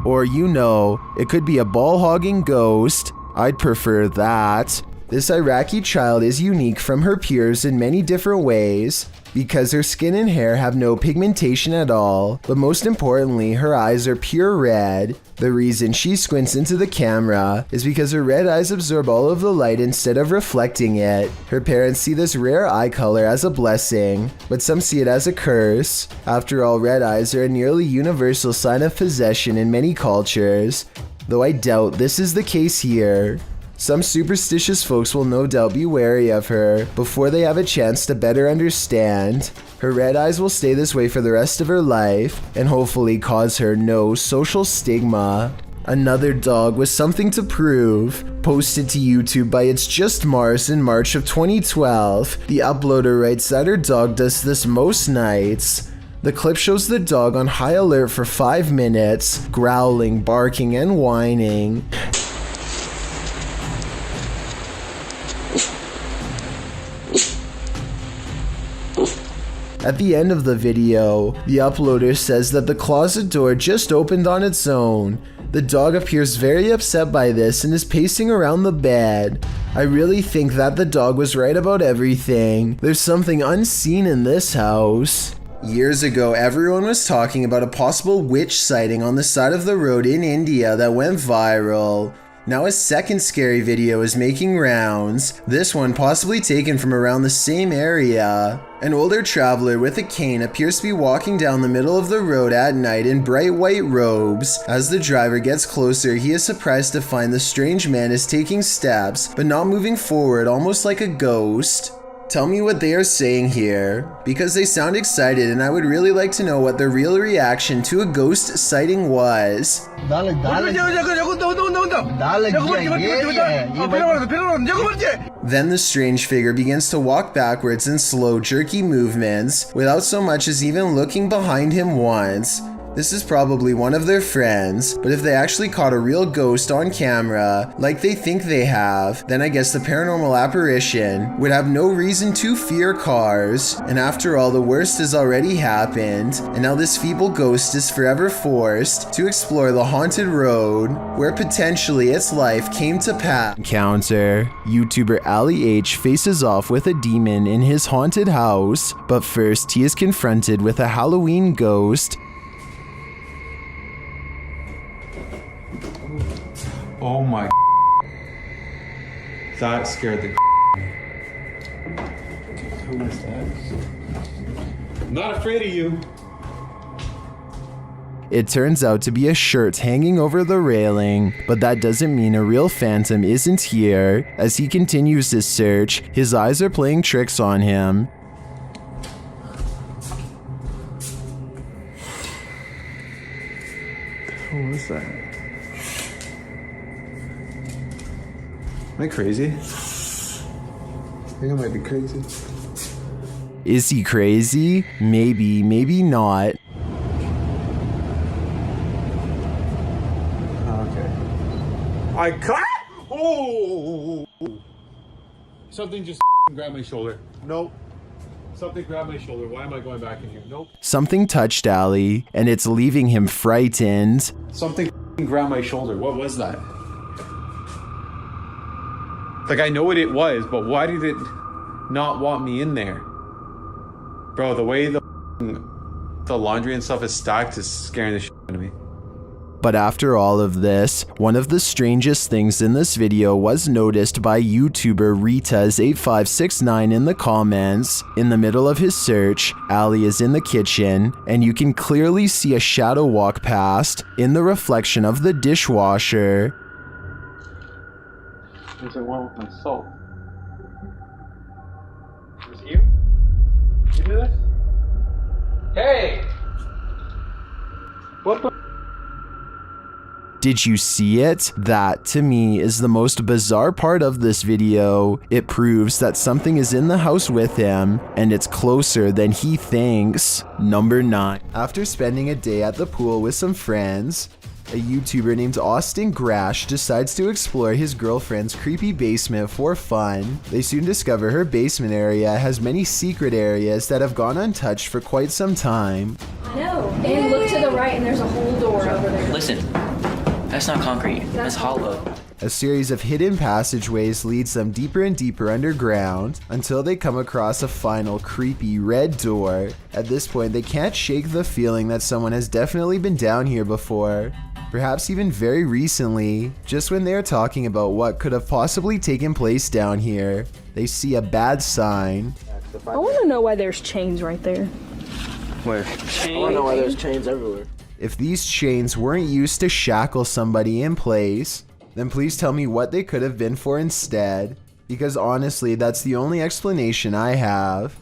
Or it could be a ball hogging ghost. I'd prefer that. This Iraqi child is unique from her peers in many different ways because her skin and hair have no pigmentation at all, but most importantly, her eyes are pure red. The reason she squints into the camera is because her red eyes absorb all of the light instead of reflecting it. Her parents see this rare eye color as a blessing, but some see it as a curse. After all, red eyes are a nearly universal sign of possession in many cultures, though I doubt this is the case here. Some superstitious folks will no doubt be wary of her before they have a chance to better understand. Her red eyes will stay this way for the rest of her life and hopefully cause her no social stigma. Another dog with something to prove, posted to YouTube by It's Just Mars in March of 2012. The uploader writes that her dog does this most nights. The clip shows the dog on high alert for 5 minutes, growling, barking, and whining. At the end of the video, the uploader says that the closet door just opened on its own. The dog appears very upset by this and is pacing around the bed. I really think that the dog was right about everything. There's something unseen in this house. Years ago, everyone was talking about a possible witch sighting on the side of the road in India that went viral. Now a second scary video is making rounds, this one possibly taken from around the same area. An older traveler with a cane appears to be walking down the middle of the road at night in bright white robes. As the driver gets closer, he is surprised to find the strange man is taking steps, but not moving forward, almost like a ghost. Tell me what they are saying here, because they sound excited and I would really like to know what their real reaction to a ghost sighting was. Then the strange figure begins to walk backwards in slow, jerky movements, without so much as even looking behind him once. This is probably one of their friends, but if they actually caught a real ghost on camera, like they think they have, then I guess the paranormal apparition would have no reason to fear cars. And after all, the worst has already happened, and now this feeble ghost is forever forced to explore the haunted road, where potentially its life came to pass. Encounter. YouTuber Ali H faces off with a demon in his haunted house, but first he is confronted with a Halloween ghost. Oh my, that scared the Who is that? I'm not afraid of you. It turns out to be a shirt hanging over the railing, but that doesn't mean a real phantom isn't here. As he continues his search, his eyes are playing tricks on him. Who was that? Am I crazy? I think I might be crazy. Is he crazy? Maybe, maybe not. Okay. I cut. Oh! Something just grabbed my shoulder. Nope. Something grabbed my shoulder. Why am I going back in here? Nope. Something touched Ali, and it's leaving him frightened. Something grabbed my shoulder. What was that? Like, I know what it was, but why did it not want me in there? Bro, the way the laundry and stuff is stacked is scaring the shit out of me. But after all of this, one of the strangest things in this video was noticed by YouTuber Ritas8569 in the comments. In the middle of his search, Ali is in the kitchen, and you can clearly see a shadow walk past in the reflection of the dishwasher. There's one with my soul. Was it you? You do this? Hey! What the? Did you see it? That, to me, is the most bizarre part of this video. It proves that something is in the house with him, and it's closer than he thinks. Number 9. After spending a day at the pool with some friends, a YouTuber named Austin Grash decides to explore his girlfriend's creepy basement for fun. They soon discover her basement area has many secret areas that have gone untouched for quite some time. No, and look to the right and there's a whole door over there. Listen, that's not concrete, that's hollow. A series of hidden passageways leads them deeper and deeper underground until they come across a final creepy red door. At this point, they can't shake the feeling that someone has definitely been down here before. Perhaps even very recently, just when they are talking about what could have possibly taken place down here, they see a bad sign. I want to know why there's chains right there. Where? I want to know why there's chains everywhere. If these chains weren't used to shackle somebody in place, then please tell me what they could have been for instead, because honestly, that's the only explanation I have.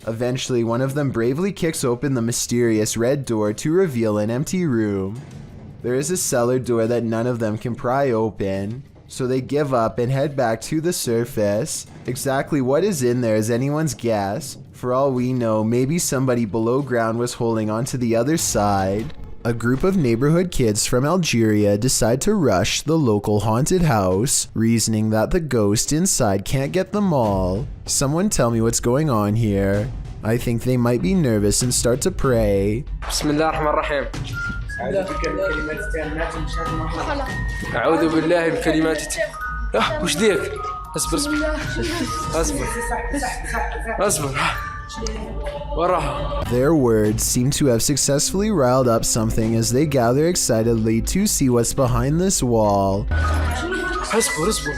Eventually, one of them bravely kicks open the mysterious red door to reveal an empty room. There is a cellar door that none of them can pry open, so they give up and head back to the surface. Exactly what is in there is anyone's guess. For all we know, maybe somebody below ground was holding on to the other side. A group of neighborhood kids from Algeria decide to rush the local haunted house, reasoning that the ghost inside can't get them all. Someone tell me what's going on here. I think they might be nervous and start to pray. بسم الله الرحمن الرحيم. أعوذ بالله بكلمات وش ديك؟ اصبر اصبر اصبر وراها. Their words seem to have successfully riled up something as they gather excitedly to see what's behind this wall. اصبر اصبر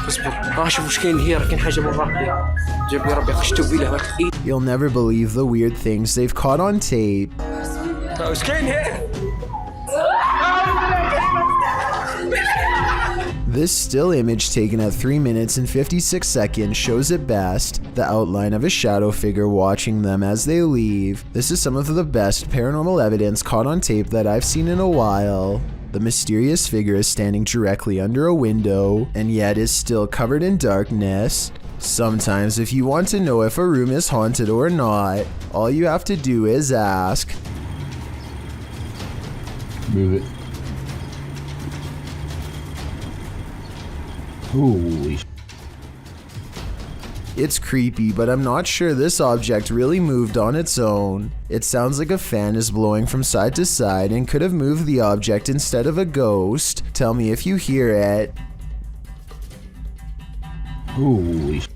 اصبر شوف وش كاين هي، راه كاين حاجة من ربي. جاب لي ربي قشتو بيه هاك. You'll never believe the weird things they've caught on tape. وش كاين هي؟ This still image taken at 3 minutes and 56 seconds shows at best the outline of a shadow figure watching them as they leave. This is some of the best paranormal evidence caught on tape that I've seen in a while. The mysterious figure is standing directly under a window and yet is still covered in darkness. Sometimes if you want to know if a room is haunted or not, all you have to do is ask. Move it. Holy sh**. It's creepy, but I'm not sure this object really moved on its own. It sounds like a fan is blowing from side to side and could have moved the object instead of a ghost. Tell me if you hear it. Holy sh**.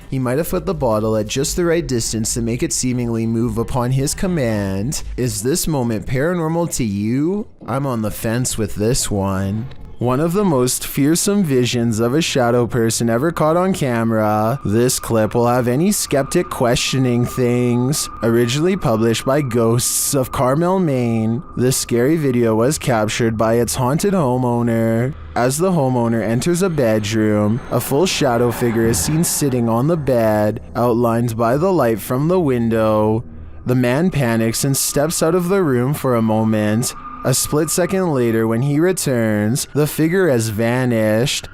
He might have put the bottle at just the right distance to make it seemingly move upon his command. Is this moment paranormal to you? I'm on the fence with this one. One of the most fearsome visions of a shadow person ever caught on camera. This clip will have any skeptic questioning things. Originally published by Ghosts of Carmel, Maine, this scary video was captured by its haunted homeowner. As the homeowner enters a bedroom, a full shadow figure is seen sitting on the bed, outlined by the light from the window. The man panics and steps out of the room for a moment. A split second later, when he returns, the figure has vanished.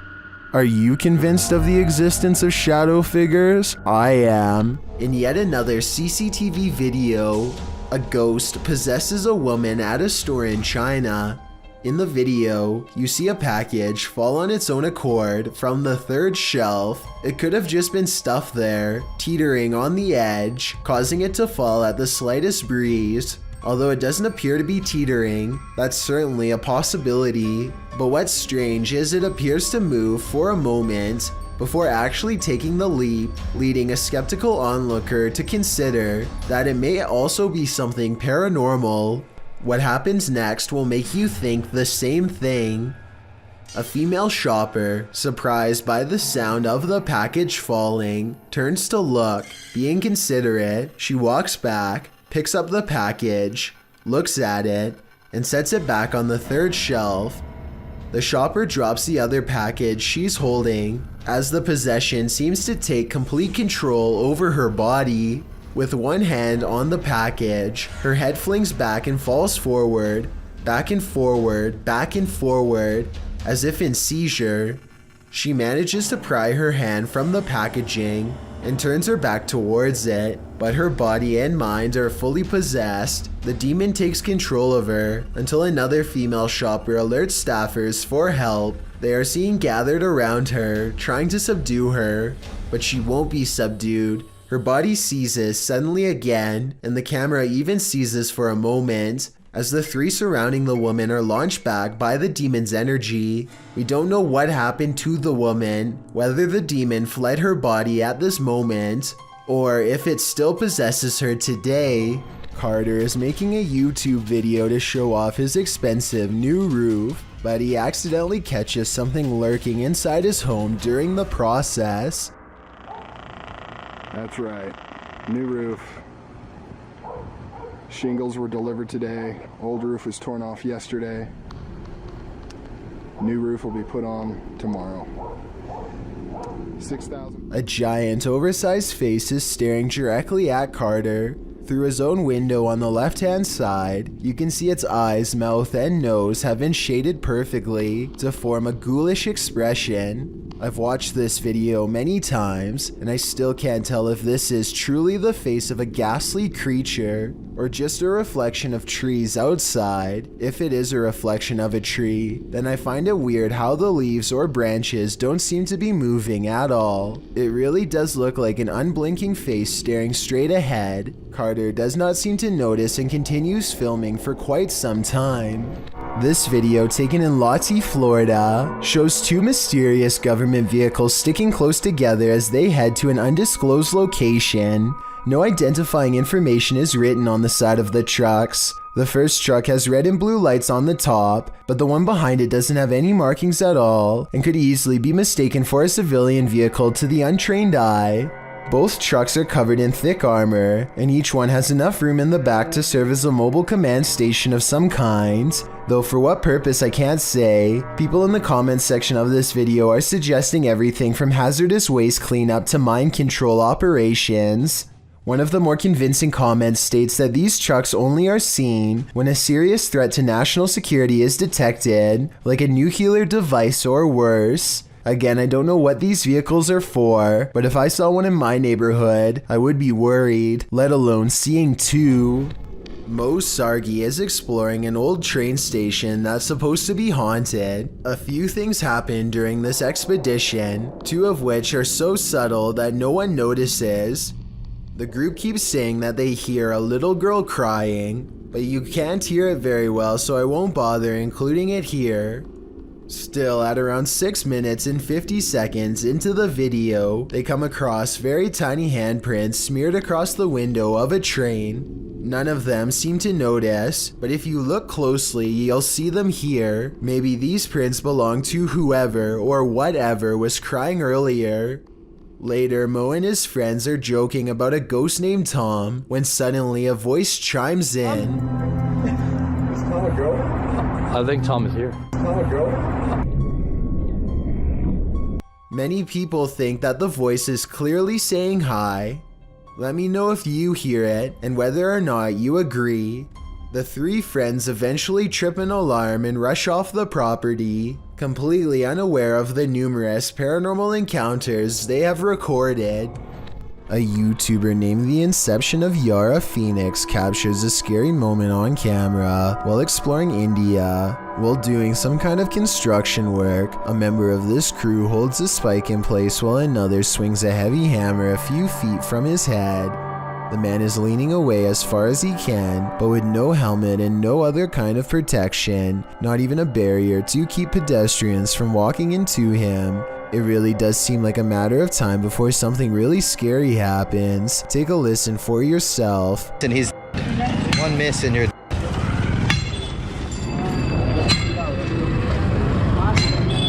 Are you convinced of the existence of shadow figures? I am. In yet another CCTV video, a ghost possesses a woman at a store in China. In the video, you see a package fall on its own accord from the third shelf. It could have just been stuff there, teetering on the edge, causing it to fall at the slightest breeze. Although it doesn't appear to be teetering, that's certainly a possibility. But what's strange is it appears to move for a moment before actually taking the leap, leading a skeptical onlooker to consider that it may also be something paranormal. What happens next will make you think the same thing. A female shopper, surprised by the sound of the package falling, turns to look. Being considerate, she walks back, picks up the package, looks at it, and sets it back on the third shelf. The shopper drops the other package she's holding as the possession seems to take complete control over her body. With one hand on the package, her head flings back and falls forward, back and forward, back and forward, as if in seizure. She manages to pry her hand from the packaging and turns her back towards it, but her body and mind are fully possessed. The demon takes control of her until another female shopper alerts staffers for help. They are seen gathered around her, trying to subdue her, but she won't be subdued. Her body seizes suddenly again, and the camera even seizes for a moment, as the three surrounding the woman are launched back by the demon's energy. We don't know what happened to the woman, whether the demon fled her body at this moment, or if it still possesses her today. Carter is making a YouTube video to show off his expensive new roof, but he accidentally catches something lurking inside his home during the process. That's right, new roof. Shingles were delivered today. Old roof was torn off yesterday. New roof will be put on tomorrow. 6,000. A giant, oversized face is staring directly at Carter. Through his own window on the left-hand side, you can see its eyes, mouth, and nose have been shaded perfectly to form a ghoulish expression. I've watched this video many times, and I still can't tell if this is truly the face of a ghastly creature, or just a reflection of trees outside. If it is a reflection of a tree, then I find it weird how the leaves or branches don't seem to be moving at all. It really does look like an unblinking face staring straight ahead. Carter does not seem to notice and continues filming for quite some time. This video, taken in Lottie, Florida, shows two mysterious government vehicles sticking close together as they head to an undisclosed location. No identifying information is written on the side of the trucks. The first truck has red and blue lights on the top, but the one behind it doesn't have any markings at all and could easily be mistaken for a civilian vehicle to the untrained eye. Both trucks are covered in thick armor, and each one has enough room in the back to serve as a mobile command station of some kind. Though for what purpose I can't say. People in the comments section of this video are suggesting everything from hazardous waste cleanup to mind control operations. One of the more convincing comments states that these trucks only are seen when a serious threat to national security is detected, like a nuclear device or worse. Again, I don't know what these vehicles are for, but if I saw one in my neighborhood, I would be worried, let alone seeing two. Mo Sargi is exploring an old train station that's supposed to be haunted. A few things happen during this expedition, two of which are so subtle that no one notices. The group keeps saying that they hear a little girl crying, but you can't hear it very well, so I won't bother including it here. Still, at around 6 minutes and 50 seconds into the video, they come across very tiny handprints smeared across the window of a train. None of them seem to notice, but if you look closely, you'll see them here. Maybe these prints belong to whoever or whatever was crying earlier. Later, Mo and his friends are joking about a ghost named Tom when suddenly a voice chimes in. Is Tom a girl? I think Tom is here. Tom a girl? Many people think that the voice is clearly saying hi. Let me know if you hear it and whether or not you agree. The three friends eventually trip an alarm and rush off the property, completely unaware of the numerous paranormal encounters they have recorded. A YouTuber named The Inception of Yara Phoenix captures a scary moment on camera while exploring India. While doing some kind of construction work, a member of this crew holds a spike in place while another swings a heavy hammer a few feet from his head. The man is leaning away as far as he can, but with no helmet and no other kind of protection, not even a barrier to keep pedestrians from walking into him. It really does seem like a matter of time before something really scary happens. Take a listen for yourself. And he's one miss and you're...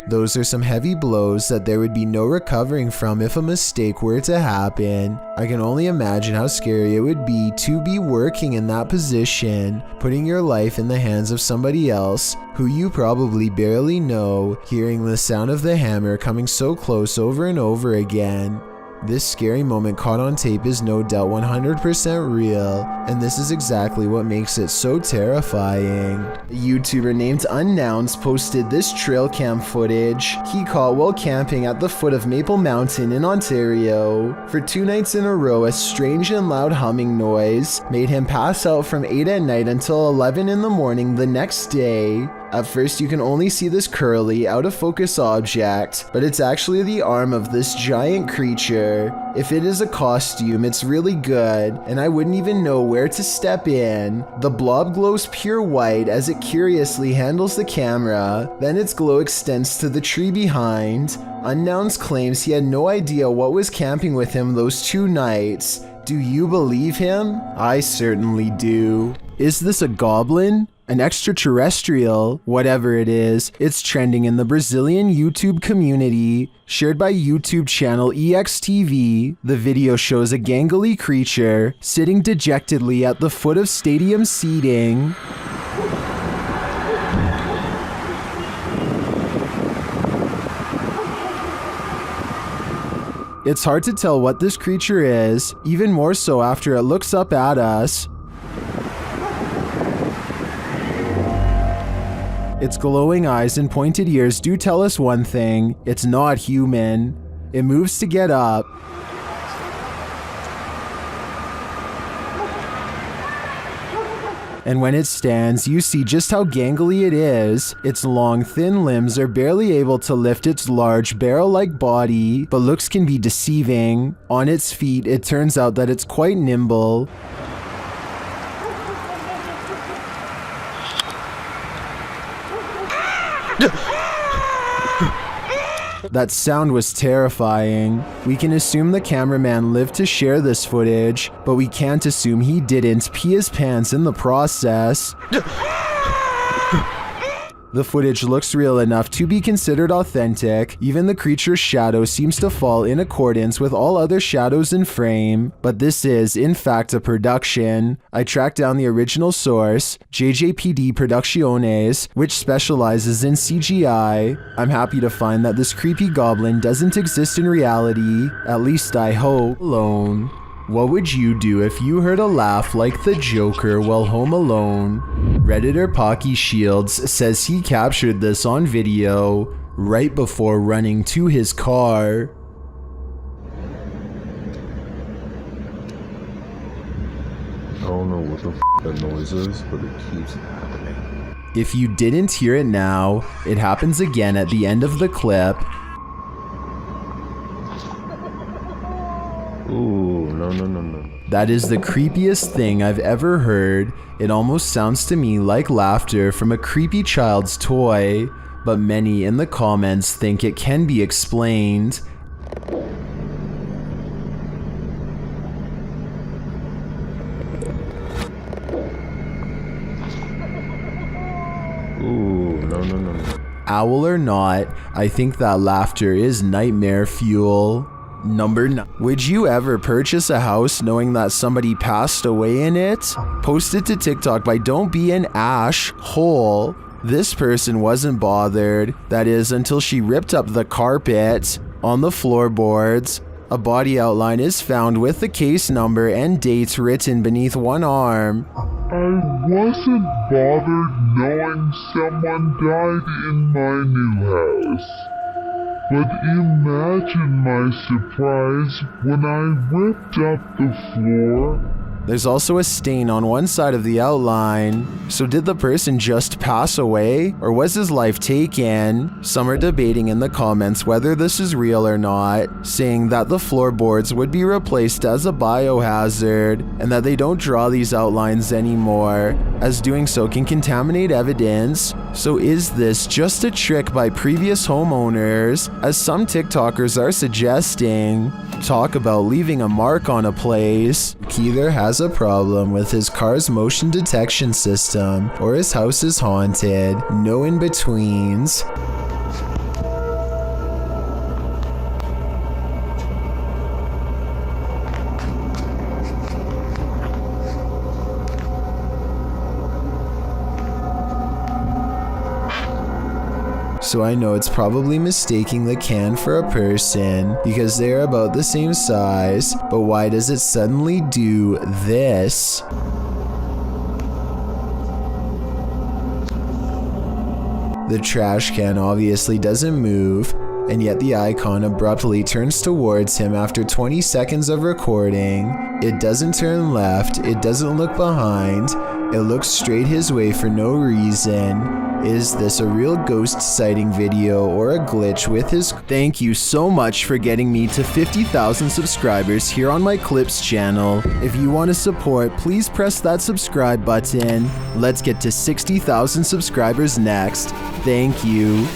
Those are some heavy blows that there would be no recovering from if a mistake were to happen. I can only imagine how scary it would be to be working in that position, putting your life in the hands of somebody else who you probably barely know, hearing the sound of the hammer coming so close over and over again. This scary moment caught on tape is no doubt 100% real, and this is exactly what makes it so terrifying. A YouTuber named Unnouns posted this trail cam footage he caught while camping at the foot of Maple Mountain in Ontario. For 2 nights in a row, a strange and loud humming noise made him pass out from 8 at night until 11 in the morning the next day. At first you can only see this curly, out of focus object, but it's actually the arm of this giant creature. If it is a costume, it's really good, and I wouldn't even know where to step in. The blob glows pure white as it curiously handles the camera, then its glow extends to the tree behind. Unknowns claims he had no idea what was camping with him those 2 nights. Do you believe him? I certainly do. Is this a goblin? An extraterrestrial? Whatever it is, it's trending in the Brazilian YouTube community. Shared by YouTube channel EXTV, the video shows a gangly creature sitting dejectedly at the foot of stadium seating. It's hard to tell what this creature is, even more so after it looks up at us. Its glowing eyes and pointed ears do tell us one thing: it's not human. It moves to get up. And when it stands, you see just how gangly it is. Its long, thin limbs are barely able to lift its large, barrel-like body, but looks can be deceiving. On its feet, it turns out that it's quite nimble. That sound was terrifying. We can assume the cameraman lived to share this footage, but we can't assume he didn't pee his pants in the process. The footage looks real enough to be considered authentic. Even the creature's shadow seems to fall in accordance with all other shadows in frame, but this is, in fact, a production. I tracked down the original source, JJPD Producciones, which specializes in CGI. I'm happy to find that this creepy goblin doesn't exist in reality, at least I hope. Alone. What would you do if you heard a laugh like the Joker while home alone? Redditor Pocky Shields says he captured this on video right before running to his car. I don't know what the that noise is, but it keeps happening. If you didn't hear it now, it happens again at the end of the clip. Ooh, no. That is the creepiest thing I've ever heard. It almost sounds to me like laughter from a creepy child's toy, but many in the comments think it can be explained. Ooh, no. Owl or not, I think that laughter is nightmare fuel. Number 9. Would you ever purchase a house knowing that somebody passed away in it? Post it to TikTok by Don't Be an Ash Hole. This person wasn't bothered, that is, until she ripped up the carpet. On the floorboards, a body outline is found with the case number and date written beneath one arm. I wasn't bothered knowing someone died in my new house. But imagine my surprise when I ripped up the floor. There's also a stain on one side of the outline. So did the person just pass away, or was his life taken? Some are debating in the comments whether this is real or not, saying that the floorboards would be replaced as a biohazard, and that they don't draw these outlines anymore, as doing so can contaminate evidence. So is this just a trick by previous homeowners, as some TikTokers are suggesting? Talk about leaving a mark on a place. Either has a problem with his car's motion detection system, or his house is haunted. No in-betweens. So I know it's probably mistaking the can for a person because they're about the same size, but why does it suddenly do this? The trash can obviously doesn't move, and yet the icon abruptly turns towards him after 20 seconds of recording. It doesn't turn left, it doesn't look behind, it looks straight his way for no reason. Is this a real ghost sighting video or a glitch with his... Thank you so much for getting me to 50,000 subscribers here on my Clips channel. If you want to support, please press that subscribe button. Let's get to 60,000 subscribers next. Thank you.